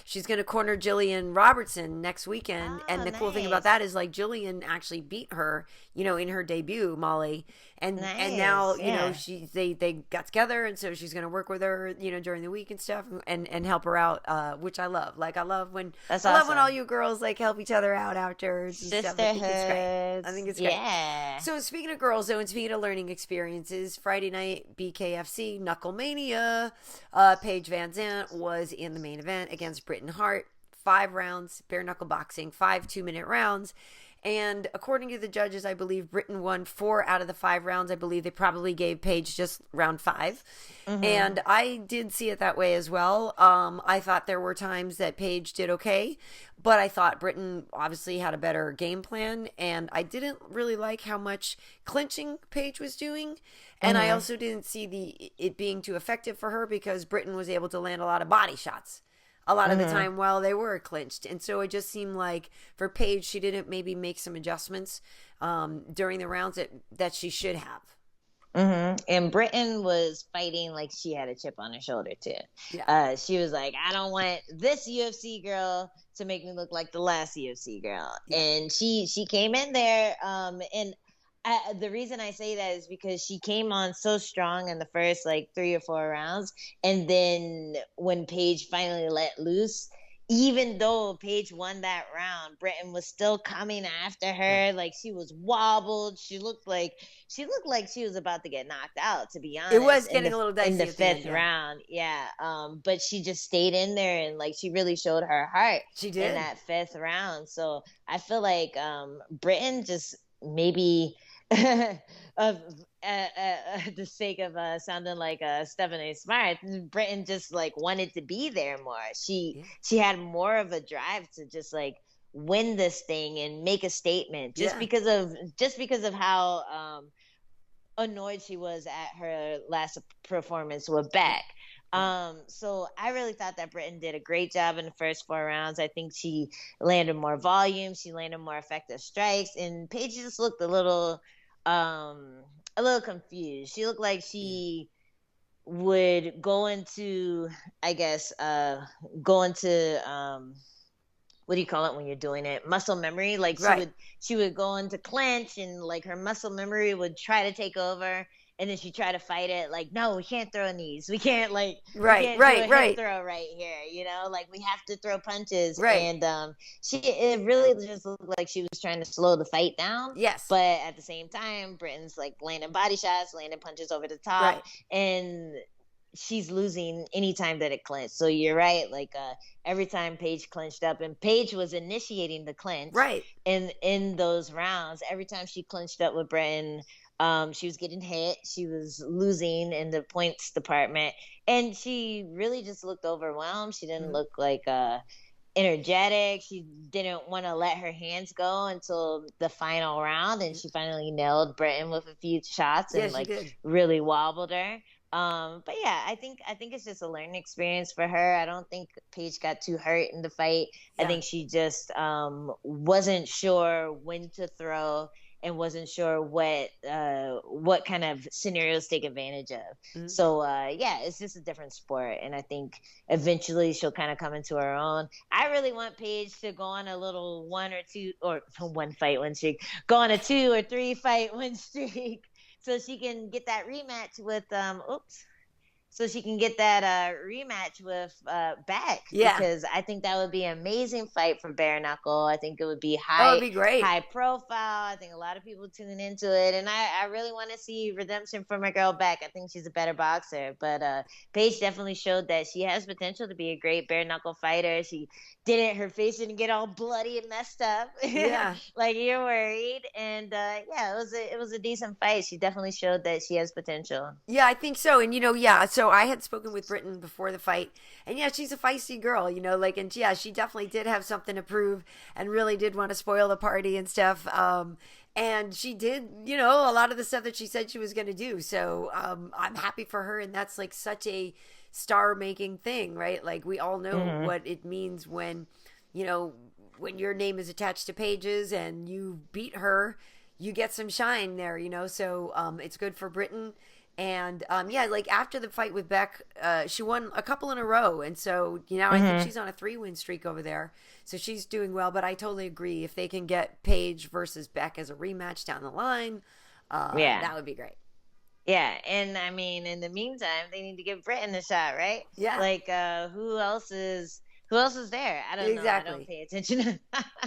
she's gonna corner Jillian Robertson next weekend. And the cool thing about that is, like, Jillian actually beat her, in her debut, Molly. And now, they got together, and so she's gonna work with her, during the week and stuff, and help her out, which I love. Like, I love when all you girls, like, help each other out afterwards and stuff. I think it's great. Yeah. So speaking of girls, though, and speaking of learning experiences, Friday night BKFC Knucklemania, Paige VanZant was in the main event against Britain Hart. 5 rounds, bare knuckle boxing, 5 2-minute rounds. And according to the judges, I believe Britain won 4 out of the 5 rounds. I believe they probably gave Paige just round 5. Mm-hmm. And I did see it that way as well. I thought there were times that Paige did okay, but I thought Britain obviously had a better game plan. And I didn't really like how much clinching Paige was doing. And I also didn't see it being too effective for her because Britain was able to land a lot of body shots a lot of the time while they were clinched. And so it just seemed like for Paige, she didn't maybe make some adjustments during the rounds that she should have. Mm-hmm. And Britain was fighting like she had a chip on her shoulder too. Yeah. She was like, I don't want this UFC girl to make me look like the last UFC girl. Yeah. And she came in there and the reason I say that is because she came on so strong in the first, like, 3 or 4 rounds. And then when Paige finally let loose, even though Paige won that round, Britain was still coming after her. Like, she was wobbled. She looked like she was about to get knocked out, to be honest. It was getting a little dicey in the 5th round. Yeah. But she just stayed in there and, like, she really showed her heart. She did. In that 5th round. So I feel like Britain just maybe of the sake of sounding like Stephanie Smart, Britain just, like, wanted to be there more. She had more of a drive to just, like, win this thing and make a statement because of how annoyed she was at her last performance with Beck. So I really thought that Britain did a great job in the first 4 rounds. I think she landed more volume, she landed more effective strikes, and Paige just looked a little confused. She looked like she would go into, I guess, what do you call it when you're doing it? Muscle memory. Like, she would go into clinch, and, like, her muscle memory would try to take over. And then she tried to fight it, like, no, we can't throw knees. We can't, like, do a hip throw right here, like, we have to throw punches. Right. And it really just looked like she was trying to slow the fight down. Yes. But at the same time, Britain's, like, landing body shots, landing punches over the top. Right. And she's losing anytime that it clinched. So you're right. Like, every time Paige clinched up, and Paige was initiating the clinch. Right. In those rounds, every time she clinched up with Britain, she was getting hit. She was losing in the points department, and she really just looked overwhelmed. She didn't look like energetic. She didn't want to let her hands go until the final round, and she finally nailed Britain with a few shots and she did. really wobbled her. But yeah, I think it's just a learning experience for her. I don't think Paige got too hurt in the fight. I think she just wasn't sure when to throw and wasn't sure what kind of scenarios to take advantage of. Mm-hmm. So yeah, it's just a different sport, and I think eventually she'll kind of come into her own. I really want Paige to go on a little 1 or 2 or 1 fight win streak, go on a 2 or 3 fight win streak. So she can get that rematch with so she can get that rematch with Beck. Yeah. Because I think that would be an amazing fight for bare knuckle. I think it would be high profile. I think a lot of people tune into it. And I really want to see redemption for my girl Beck. I think she's a better boxer. But Paige definitely showed that she has potential to be a great bare knuckle fighter. Her face didn't get all bloody and messed up. Yeah. Like you're worried. And it was a decent fight. She definitely showed that she has potential. Yeah, I think so. And so I had spoken with Britain before the fight, and she's a feisty girl, and she definitely did have something to prove and really did want to spoil the party and stuff. And she did, a lot of the stuff that she said she was going to do. So I'm happy for her. And that's like such a star making thing, right? Like we all know what it means when, when your name is attached to Paige's and you beat her, you get some shine there, so it's good for Britain. And like after the fight with Beck, she won a couple in a row, and so I think she's on a 3-win streak over there. So she's doing well. But I totally agree, if they can get Paige versus Beck as a rematch down the line, that would be great. Yeah, and I mean, in the meantime, they need to give Britain a shot, right? Yeah. Like, who else is there? I don't know. I don't pay attention.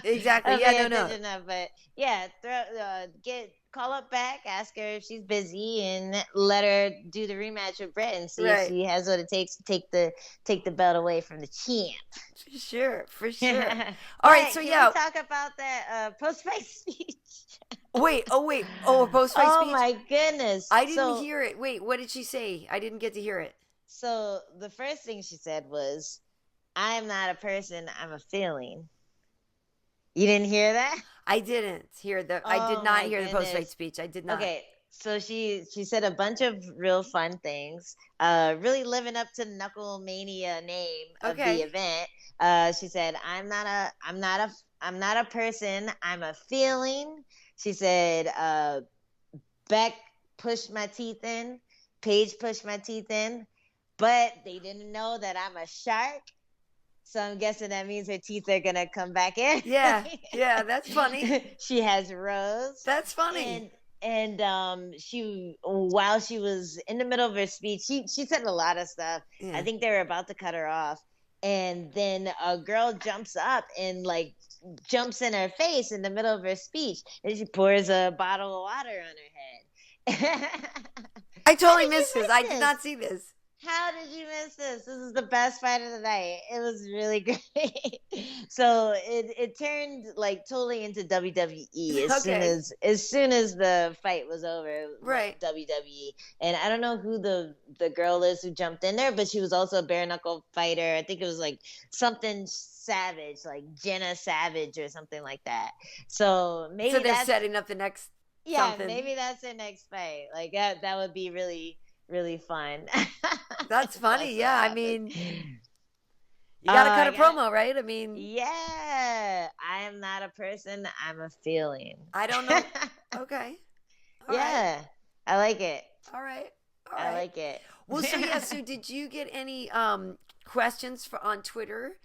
Exactly. But yeah, call up Beck, ask her if she's busy, and let her do the rematch with Britain. See if she has what it takes to take the belt away from the champ. For sure. All right, so can we talk about that post-fight speech? Wait, a post-fight speech? Oh my goodness. I didn't hear it. Wait, what did she say? I didn't get to hear it. So the first thing she said was, "I am not a person, I'm a feeling." You didn't hear that? I didn't hear I did not hear the post-fight speech. I did not. Okay, so she said a bunch of real fun things. Really living up to Knuckle Mania name of the event. She said, "I'm not a person. I'm a feeling." She said, "Beck pushed my teeth in. Paige pushed my teeth in, but they didn't know that I'm a shark. So I'm guessing that means her teeth are going to come back in." Yeah, that's funny. She has rows. That's funny. And while she was in the middle of her speech, she said a lot of stuff. Yeah. I think they were about to cut her off. And then a girl jumps up and jumps in her face in the middle of her speech. And she pours a bottle of water on her head. I totally missed this. I did not see this. How did you miss this? This is the best fight of the night. It was really great. So it turned totally into WWE as soon as the fight was over. Right. WWE. And I don't know who the girl is who jumped in there, but she was also a bare knuckle fighter. I think it was something Savage, like Jenna Savage or something like that. So maybe they're setting up the next something. Maybe that's their next fight. That would be really, really fun. That's funny. Yeah, I mean, you gotta cut a promo, right? I mean, yeah. I am not a person. I'm a feeling. I don't know. Okay. All right. I like it. All right. I like it. Well, so did you get any questions on Twitter?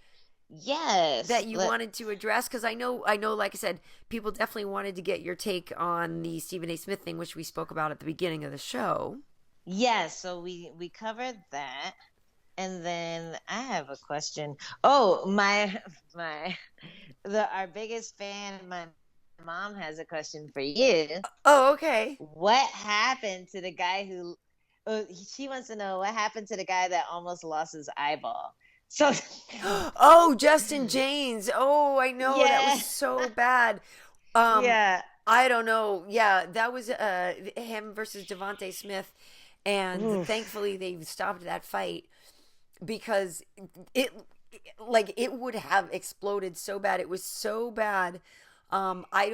Yes. That you wanted to address? Because I know, like I said, people definitely wanted to get your take on the Stephen A. Smith thing, which we spoke about at the beginning of the show. Yes, so we covered that, and then I have a question. Oh, our biggest fan, my mom, has a question for you. Oh, okay. What happened to the guy who? She wants to know what happened to the guy that almost lost his eyeball. So, Justin James. Oh, I know. That was so bad. I don't know. Yeah, that was him versus Devontae Smith. And thankfully they stopped that fight because like it would have exploded so bad. It was so bad. I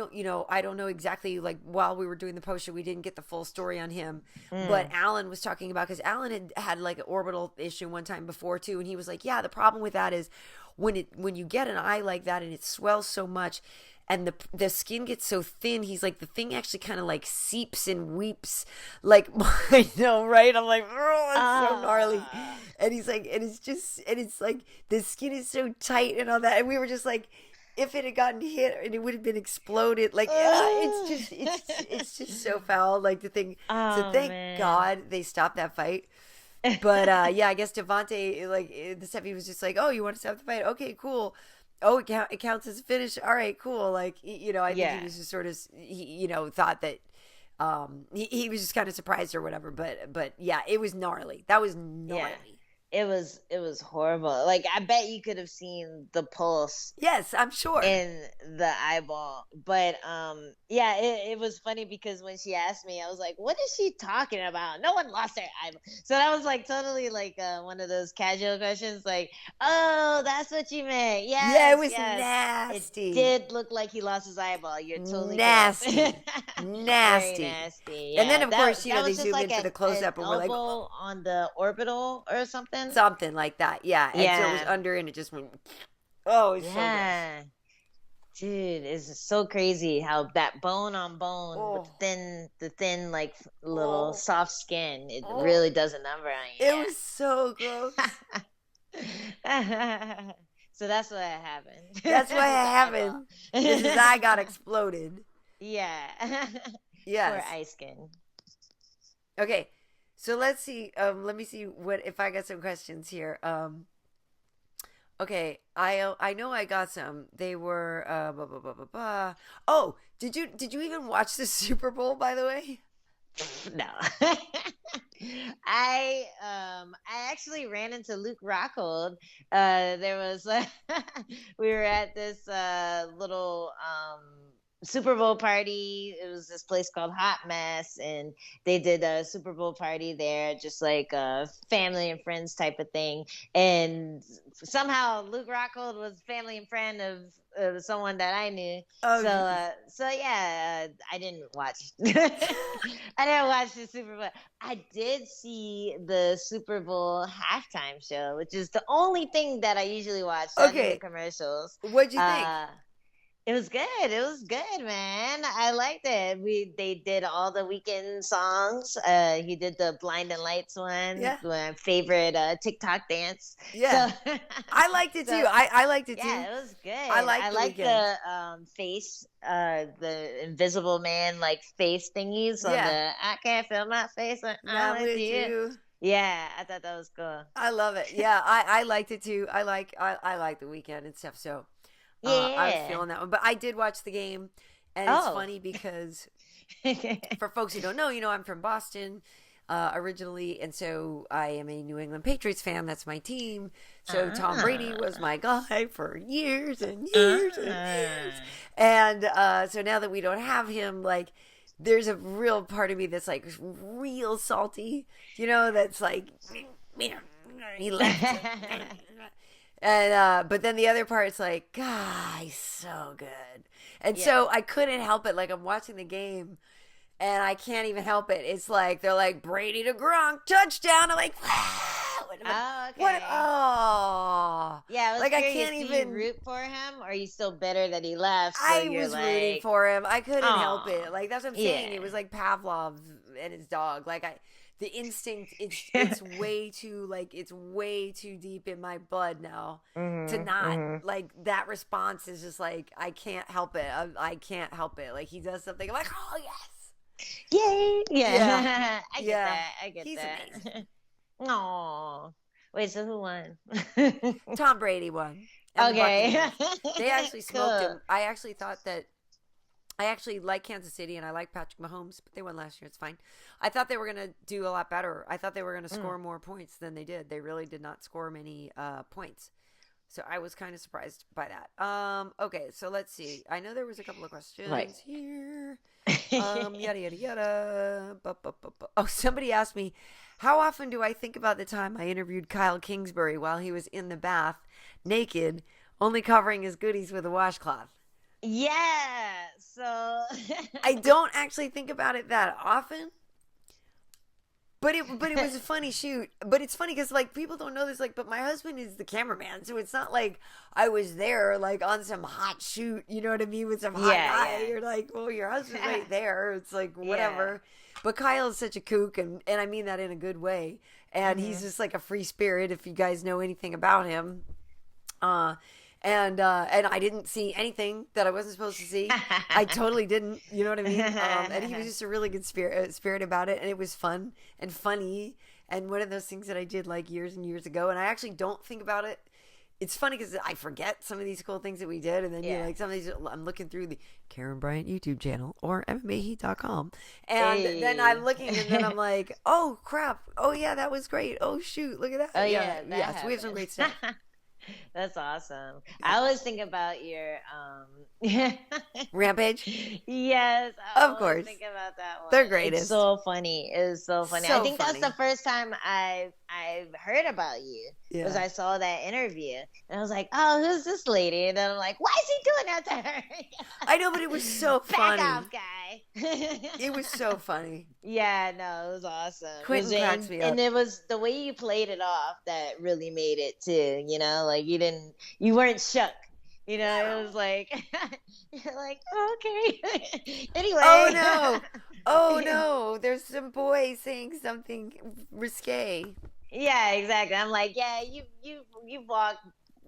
don't know exactly, like, while we were doing the post show, we didn't get the full story on him, but Alan was talking about, because Alan had like an orbital issue one time before too, and he was like, yeah, the problem with that is when you get an eye like that and it swells so much and the skin gets so thin, he's like, the thing actually kind of like seeps and weeps, like, I know, right? I'm like, oh, it's so gnarly. And he's like, and it's like the skin is so tight and all that, and we were just like, if it had gotten hit and it would have been exploded, like, it's just so foul, like, the thing. So thank God they stopped that fight. But yeah, I guess Devontae, like, the stuff, he was just like, oh, you want to stop the fight? Okay, cool. Oh, it counts as a finish. All right, cool. Like, I think he was just sort of, thought that he was just kind of surprised or whatever. But yeah, it was gnarly. That was gnarly. Yeah. It was horrible. Like, I bet you could have seen the pulse. Yes, I'm sure. In the eyeball. But yeah, it was funny because when she asked me, I was like, what is she talking about? No one lost their eyeball. So that was like totally like one of those casual questions, like, oh, that's what you meant. Yes, yeah, it was nasty. It did look like he lost his eyeball. You're totally nasty. Nasty. Very nasty. Yeah. And then of course, they zoom into the close up and we're like, on the orbital or something. Something like that, yeah. And so it was under, and it just went. Oh, it's so good. Dude, it's so crazy how that bone on bone with the thin, like, little soft skin, it really does a number on you. It was so gross. So that's what happened. That's what happened. His eye got exploded. Yeah. Yes. Poor eye skin. Okay. So let's see. Let me see if I got some questions here. Okay, I know I got some. They were blah, blah, blah, blah, blah. Oh, did you even watch the Super Bowl, by the way? No. I actually ran into Luke Rockhold. There was we were at this little Super Bowl party. It was this place called Hot Mess, and they did a Super Bowl party there, just like a family and friends type of thing. And somehow Luke Rockhold was family and friend of someone that I knew. Oh, so yeah, I didn't watch. I didn't watch the Super Bowl. I did see the Super Bowl halftime show, which is the only thing that I usually watch. Okay, the commercials. What'd you think? It was good. It was good, man. I liked it. They did all the Weeknd songs. He did the Blind and Lights one. Yeah. My favorite TikTok dance. Yeah. So, I liked it too. I liked it too. Yeah, it was good. I liked the face, the Invisible Man like face thingies on the I can't feel my face. Not with you. Yeah, I thought that was cool. I love it. Yeah, I liked it too. I like the Weeknd and stuff. So. Yeah. I was feeling that one. But I did watch the game, and it's funny because for folks who don't know, I'm from Boston originally, and so I am a New England Patriots fan. That's my team. So Tom Brady was my guy for years and years and years. And so now that we don't have him, like, there's a real part of me that's like real salty, that's like, he left. And but then the other part's like, God, he's so good. And so I couldn't help it. Like, I'm watching the game and I can't even help it. It's like they're like, Brady to Gronk, touchdown. I'm like, wow. Okay. Yeah, I was like, curious, I can't even root for him, or are you still bitter that he left? So I was rooting for him. I couldn't help it. Like, that's what I'm saying. It was like Pavlov and his dog. Like, the instinct, it's way too, like, it's way too deep in my blood now to not, like, that response is just like, I can't help it. I can't help it. Like, he does something, I'm like, oh, yes. Yay. Yeah. I get He's that. Amazing. Aww. Wait, so who won? Tom Brady won. Okay. They actually smoked him. I actually thought that I actually like Kansas City and I like Patrick Mahomes, but they won last year. It's fine. I thought they were going to do a lot better. I thought they were going to score more points than they did. They really did not score many points. So I was kind of surprised by that. Okay, so let's see. I know there was a couple of questions here. Yada, yada, yada. Oh, somebody asked me, how often do I think about the time I interviewed Kyle Kingsbury while he was in the bath naked, only covering his goodies with a washcloth. Yeah. So I don't actually think about it that often. But it was a funny shoot. But it's funny because, like, people don't know this, like, but my husband is the cameraman. So it's not like I was there, like, on some hot shoot, you know what I mean, with some hot guy. Yeah. You're like, well, your husband's right there. It's like, whatever. Yeah. But Kyle is such a kook, and I mean that in a good way. And he's just like a free spirit, if you guys know anything about him. And I didn't see anything that I wasn't supposed to see. I totally didn't. You know what I mean? And he was just a really good spirit about it. And it was fun and funny. And one of those things that I did like years and years ago. And I actually don't think about it. It's funny because I forget some of these cool things that we did. And then you're like, some of these, I'm looking through the Karyn Bryant YouTube channel or MMAheat.com. And then I'm looking and then I'm like, oh, crap. Oh, yeah, that was great. Oh, shoot. Look at that. Oh, yeah. So we have some great stuff. That's awesome. I always think about your Rampage. Yes, of course. Think about that one. They're greatest. It's so funny. It's so funny. So I think funny. that's the first time I've heard about you. Yeah. Was I saw that interview and I was like, oh, who's this lady? And then I'm like, why is he doing that to her? I know, but it was so funny. Back off, guy. It was so funny. Yeah, no, it was awesome. Quentin cracks me up. And it was the way you played it off that really made it too. You know, like you weren't shook. You know, it was like you're like, oh, okay. Anyway. Oh no, there's some boy saying something risque. Yeah, exactly. I'm like, yeah, you walked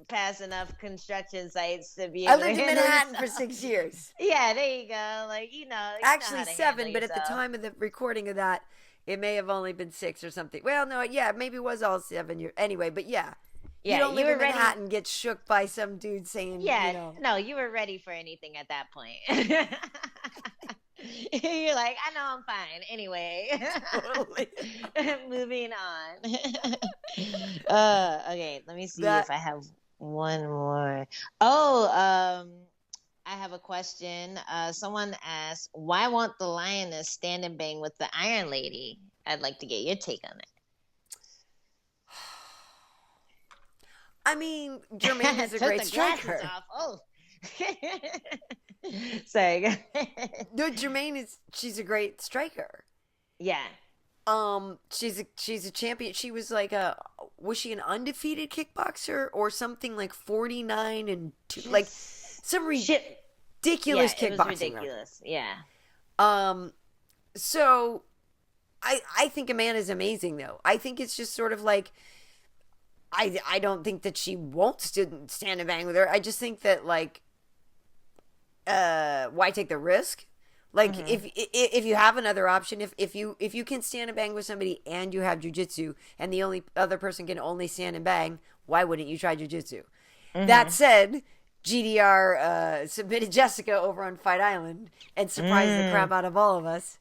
past enough construction sites to be able I lived in Manhattan for 6 years. Yeah, there you go. Like, you know. Actually 7, but at the time of the recording of that, it may have only been 6 or something. Well, no, yeah, maybe it was all 7 years. Anyway, but yeah. Yeah, you don't live in Manhattan, ready. get shook by some dude saying, yeah, you know. No, you were ready for anything at that point. You're like, I know I'm fine. Anyway. Totally. Moving on. Okay, let me see if I have one more. Oh, I have a question. Someone asked, why won't the Lioness stand and bang with the Iron Lady? I'd like to get your take on it. I mean, Jermaine is a great striker. Oh. Sorry. No, Jermaine she's a great striker. Yeah. She's a champion. She was like was she an undefeated kickboxer or something like 49 and 2, like some ridiculous kickboxing. It was ridiculous. Yeah. So I think Amanda's amazing though. I think it's just sort of like I don't think that she won't stand and bang with her. I just think that like why take the risk? Like if you have another option, if you can stand and bang with somebody and you have jiu-jitsu and the only other person can only stand and bang, why wouldn't you try jiu-jitsu? That said, GDR submitted Jessica over on Fight Island and surprised the crap out of all of us.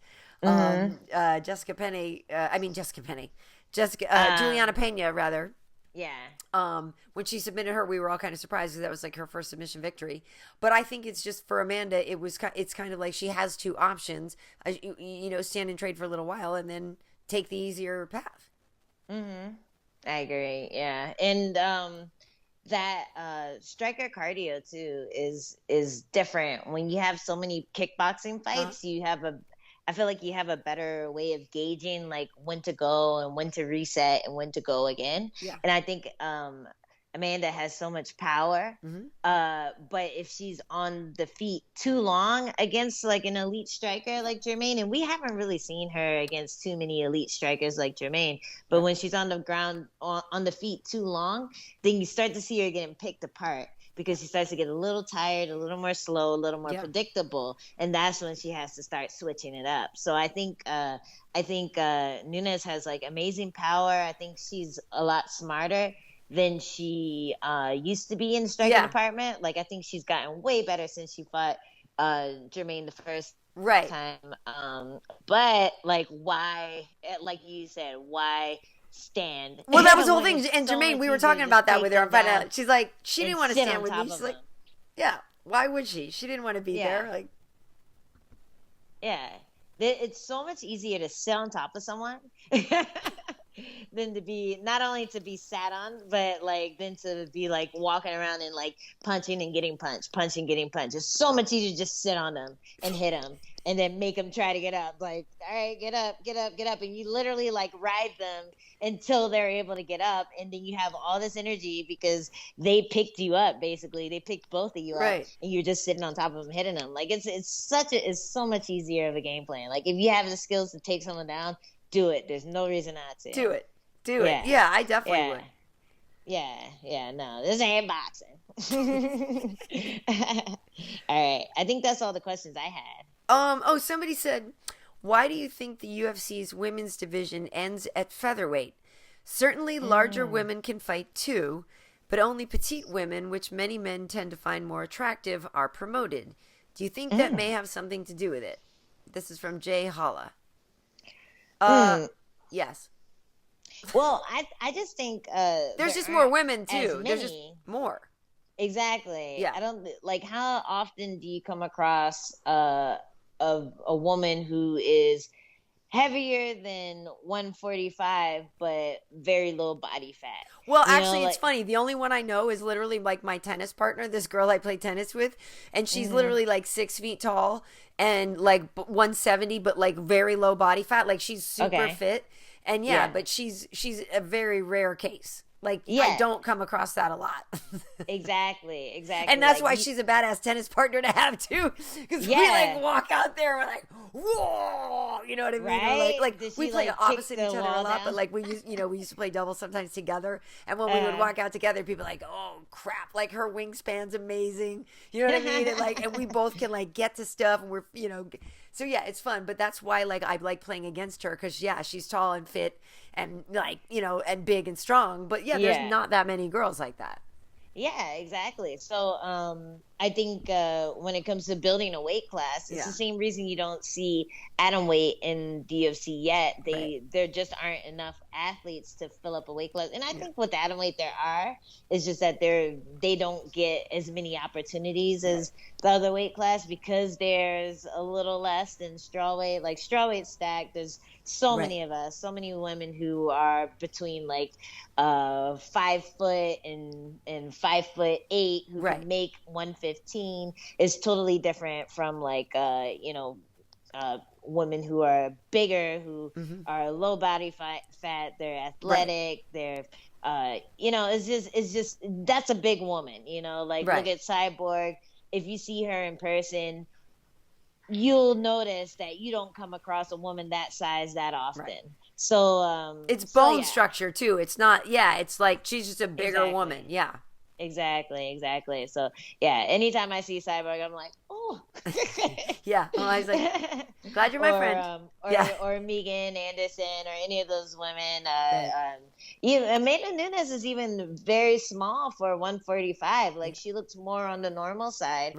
Juliana Pena rather. Yeah. When she submitted her, we were all kind of surprised because that was like her first submission victory. But I think it's just for Amanda, it's kind of like she has two options. You know, stand and trade for a little while and then take the easier path. I agree. Yeah, and that striker cardio too is different. When you have so many kickboxing fights, I feel like you have a better way of gauging like when to go and when to reset and when to go again. Yeah. And I think Amanda has so much power. But if she's on the feet too long against like an elite striker like Jermaine, and we haven't really seen her against too many elite strikers like Jermaine, but when she's on the ground on the feet too long, then you start to see her getting picked apart. Because she starts to get a little tired, a little more slow, a little more predictable, and that's when she has to start switching it up. So I think Nunes has like amazing power. I think she's a lot smarter than she used to be in the striking department. Like I think she's gotten way better since she fought Jermaine the first time. But like why, like you said, why stand? Well, that was the whole thing. And Jermaine, we were talking about that with her. She's like, she didn't want to stand with me. She's like, yeah, why would she? She didn't want to be there. Like, yeah, it's so much easier to sit on top of someone than to be not only to be sat on, but like then to be like walking around and like punching and getting punched, punching, getting punched. It's so much easier to just sit on them and hit them and then make them try to get up. Like, all right, get up, get up, get up. And you literally like ride them until they're able to get up. And then you have all this energy because they picked you up, basically. They picked both of you up and you're just sitting on top of them, hitting them. Like it's so much easier of a game plan. Like if you have the skills to take someone down, do it. There's no reason not to. Do it. Yeah, I definitely would. Yeah, no, this ain't boxing. All right. I think that's all the questions I had. Somebody said, why do you think the UFC's women's division ends at featherweight? Certainly larger women can fight too, but only petite women, which many men tend to find more attractive, are promoted. Do you think that may have something to do with it? This is from Jay Holla. Yes. Well, I just think there's just more women too. There's just more. Exactly. Yeah. I don't like how often do you come across a woman who is heavier than 145 but very low body fat. Well, actually, it's funny. The only one I know is literally like my tennis partner, this girl I play tennis with, and she's literally like 6 feet tall and like 170, but like very low body fat. Like she's super fit, and but she's a very rare case. Like, I don't come across that a lot. Exactly. And that's why she's a badass tennis partner to have, too. Because we, like, walk out there and we're like, whoa! You know what I mean? Right? Like we play opposite each other a lot, but, like, we used to play doubles sometimes together. And when we would walk out together, people were like, oh, crap. Like, her wingspan's amazing. You know what I mean? And we both can, like, get to stuff. And we're, So, yeah, it's fun. But that's why, like, I like playing against her. Because, she's tall and fit. And like, and big and strong, but there's not that many girls like that. Yeah, exactly. So I think when it comes to building a weight class, it's the same reason you don't see atomweight in the UFC yet. There just aren't enough athletes to fill up a weight class. And I think with atomweight there are. It's just that they don't get as many opportunities as the other weight class because there's a little less than strawweight. Like strawweight stacked, there's so many of us, so many women who are between like 5 foot and 5'8" who can make 115 is totally different from like women who are bigger, who are low body fat, they're athletic, they're it's just that's a big woman, like look at Cyborg. If you see her in person, you'll notice that you don't come across a woman that size that often. So it's bone structure too. It's not it's like she's just a bigger woman. Yeah. Exactly. So anytime I see Cyborg, I'm like, oh. Well, I was like, glad you're my friend. Or Megan Anderson or any of those women. Amanda Nunes is even very small for 145. Like she looks more on the normal side,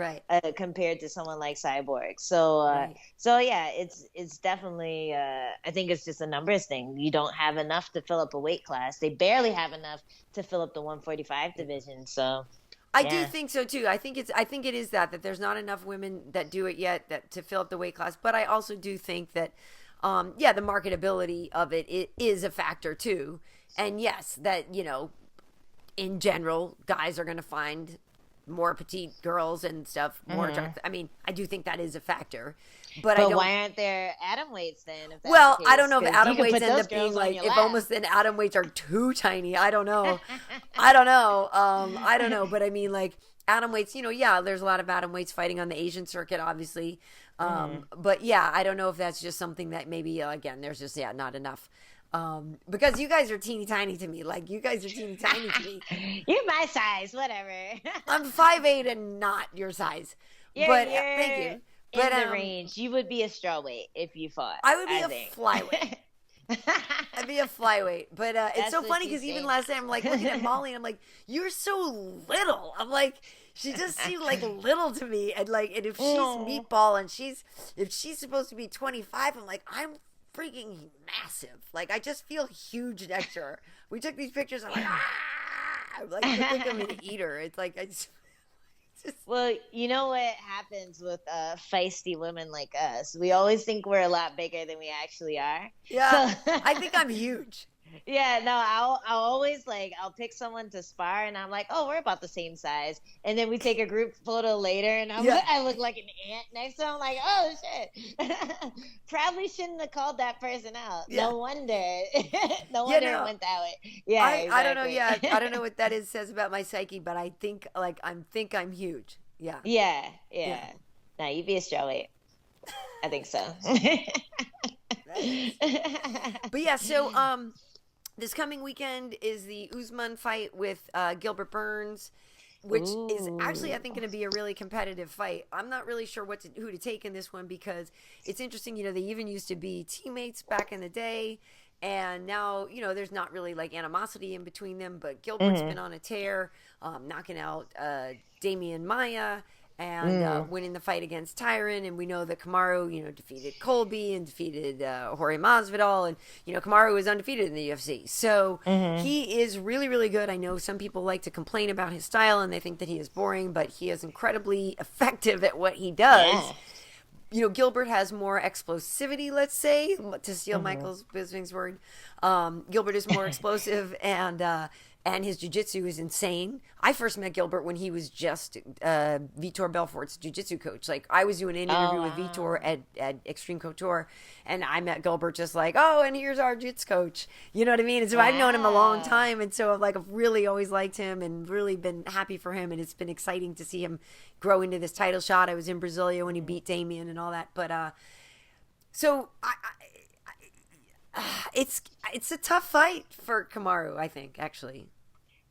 compared to someone like Cyborg. So, it's definitely. I think it's just a numbers thing. You don't have enough to fill up a weight class. They barely have enough to fill up the 145 division. So. I do think so too. I think it is that there's not enough women that do it yet to fill up the weight class. But I also do think that, the marketability of it is a factor too. And yes, that in general, guys are going to find more petite girls and stuff more attractive. I mean, I do think that is a factor. But why aren't there atom weights then? If that's well, the case? I don't know if atom weights end up being like if almost then atom weights are too tiny. I don't know. I don't know. But I mean, like atom weights. There's a lot of atom weights fighting on the Asian circuit, obviously. But I don't know if that's just something that maybe again there's just not enough. Because you guys are teeny tiny to me. Like you guys are teeny tiny to me. You're my size, whatever. I'm 5'8" and not your size. But thank you. In the range, you would be a strawweight if you fought. I would be a flyweight. I'd be a flyweight. But it's so funny because even last night I'm like looking at Molly and I'm like, you're so little. I'm like, she just seemed like little to me. And if she's meatball and if she's supposed to be 25, I'm like, I'm freaking massive. Like I just feel huge next to her. We took these pictures. I'm like, I'm like, I think I'm gonna eat her. It's like I just. Well, you know what happens with feisty women like us? We always think we're a lot bigger than we actually are. Yeah, so... I think I'm huge. Yeah, no, I'll always I'll pick someone to spar, and I'm like, oh, we're about the same size, and then we take a group photo later, and I look like an ant next to him. I'm like, oh shit, probably shouldn't have called that person out. Yeah. No wonder, no Yeah, wonder it no. went that way. Yeah, I don't know. exactly. Yeah, I don't know what that says about my psyche, but I think I'm huge. Yeah. Yeah, Yeah. yeah. No, you'd be a strawweight. I think so. But yeah, so this coming weekend is the Usman fight with Gilbert Burns, which is actually, I think, going to be a really competitive fight. I'm not really sure who to take in this one because it's interesting. They even used to be teammates back in the day, and now there's not really animosity in between them. But Gilbert's been on a tear, knocking out Damian Maia and winning the fight against Tyron. And we know that Kamaru, defeated Colby and defeated Jorge Masvidal. And, Kamaru is undefeated in the UFC. So he is really, really good. I know some people like to complain about his style and they think that he is boring, but he is incredibly effective at what he does. Yeah. Gilbert has more explosivity, let's say, to steal Michael Bisping's word. Gilbert is more explosive and his jiu-jitsu is insane. I first met Gilbert when he was just Vitor Belfort's jiu-jitsu coach. I was doing an interview with Vitor at Extreme Couture, and I met Gilbert just and here's our jiu-jitsu coach. You know what I mean? And so I've known him a long time, and so I've really always liked him and really been happy for him, and it's been exciting to see him grow into this title shot. I was in Brasilia when he beat Damian and all that. But so it's a tough fight for Kamaru, I think, actually.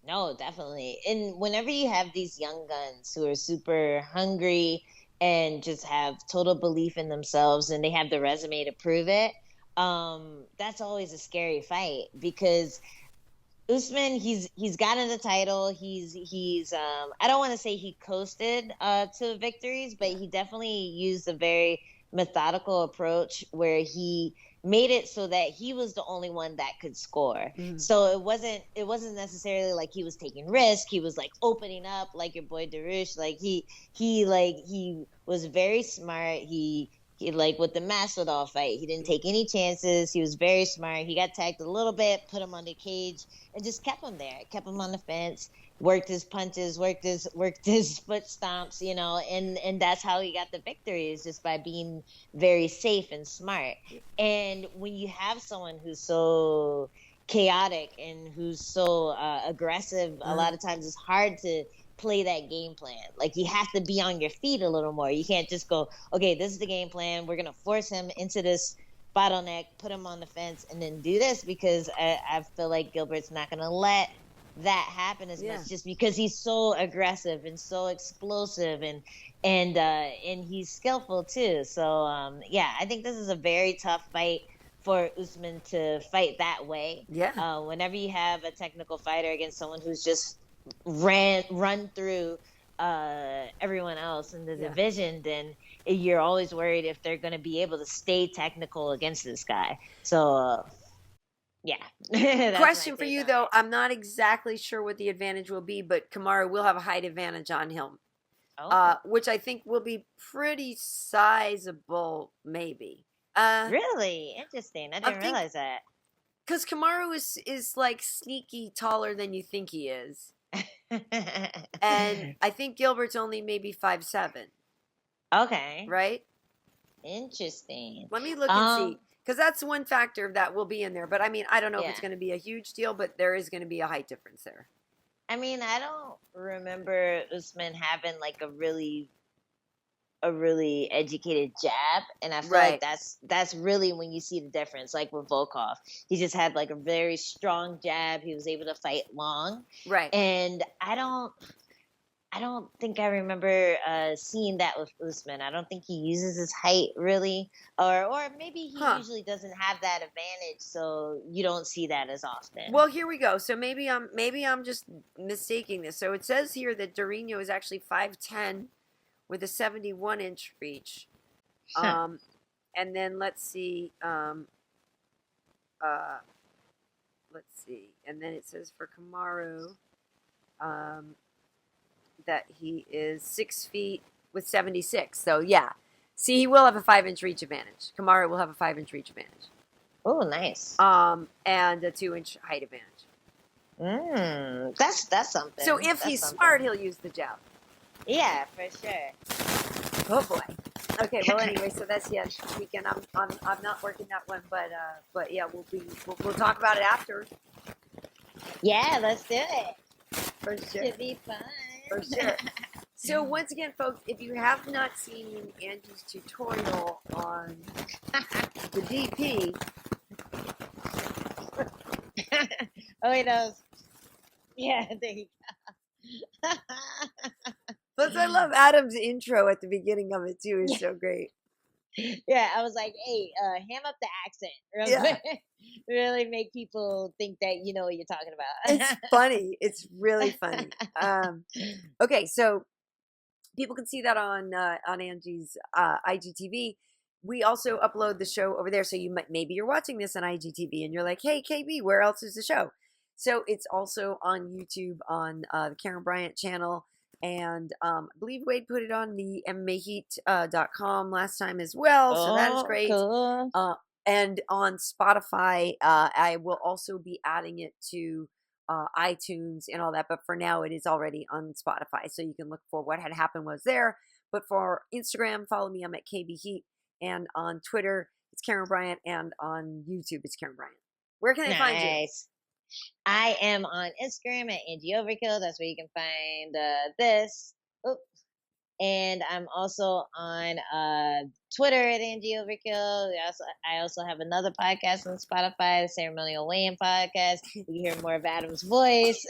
No, definitely. And whenever you have these young guns who are super hungry and just have total belief in themselves and they have the resume to prove it, that's always a scary fight because Usman, he's gotten the title. He's I don't want to say he coasted to victories, but he definitely used a very methodical approach where he made it so that he was the only one that could score. So it wasn't necessarily like he was taking risk. He was opening up like your boy Darush. He was very smart. He with the Masvidal fight, he didn't take any chances. He was very smart. He got tagged a little bit, put him on the cage, and just kept him there. Kept him on the fence. Worked his punches, worked his foot stomps, and that's how he got the victory, is just by being very safe and smart. And when you have someone who's so chaotic and who's so aggressive, a lot of times it's hard to play that game plan. You have to be on your feet a little more. You can't just go, okay, this is the game plan. We're going to force him into this bottleneck, put him on the fence, and then do this, because I feel like Gilbert's not going to let that happen as much, just because he's so aggressive and so explosive and he's skillful too. So I think this is a very tough fight for Usman to fight that way. Whenever you have a technical fighter against someone who's just run through everyone else in the division, then you're always worried if they're going to be able to stay technical against this guy. So Question for you though, I'm not exactly sure what the advantage will be, but Kamaru will have a height advantage on him, which I think will be pretty sizable, maybe. Really interesting. I didn't realize that. Because Kamaru is sneaky taller than you think he is, and I think Gilbert's only maybe 5'7". Okay. Right. Interesting. Let me look and see. Because that's one factor that will be in there. But, I mean, I don't know if it's going to be a huge deal, but there is going to be a height difference there. I mean, I don't remember Usman having, a really educated jab. And I feel like that's really when you see the difference, with Volkov. He just had, a very strong jab. He was able to fight long. Right. And I don't think I remember seeing that with Usman. I don't think he uses his height really, or maybe he usually doesn't have that advantage, so you don't see that as often. Well, here we go. So maybe I'm just mistaking this. So it says here that Dorino is actually 5'10" with a 71-inch reach. And then let's see. And then it says for Kamaru, that he is 6 feet with 76. So, see, he will have a 5-inch reach advantage. Kamaru will have a 5-inch reach advantage. Oh, nice. And a 2-inch height advantage. That's something. So if he's smart, he'll use the jab. Yeah, for sure. Oh boy. Okay. Well, anyway, so that's weekend. I'm not working that one, but yeah, we'll talk about it after. Yeah, let's do it. For sure. Should be fun. For sure. So once again, folks, if you have not seen Angie's tutorial on the DP, oh, he knows. Yeah, there you go. plus I love Adam's intro at the beginning of it too. It's so great. Yeah, I was like, hey, ham up the accent real quick. Really make people think that you know what you're talking about. It's funny. It's really funny. Okay, so people can see that on Angie's IGTV. We also upload the show over there, so maybe you're watching this on IGTV and you're like, hey, KB, where else is the show? So it's also on YouTube on the Karyn Bryant channel. And I believe Wade put it on the MMAheat.com last time as well. So that is great. Cool. And on Spotify, I will also be adding it to iTunes and all that. But for now, it is already on Spotify. So you can look for what had happened was there. But for Instagram, follow me. I'm at KB Heat. And on Twitter, it's Karyn Bryant. And on YouTube, it's Karyn Bryant. Where can they find you? I am on Instagram at Angie Overkill. That's where you can find this. Oops. And I'm also on Twitter at Angie Overkill. I also have another podcast on Spotify, the Ceremonial Weigh-In Podcast. You can hear more of Adam's voice.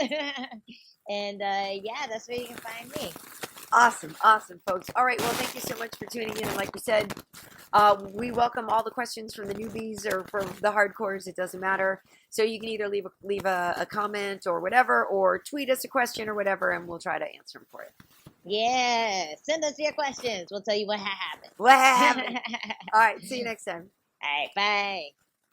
And yeah, that's where you can find me. Awesome, folks. All right, well, thank you so much for tuning in. And like we said, we welcome all the questions from the newbies or from the hardcores. It doesn't matter. So you can either leave a comment or whatever, or tweet us a question or whatever, and we'll try to answer them for you. Yeah, send us your questions. We'll tell you what happened. What happened? All right, see you next time. All right, bye.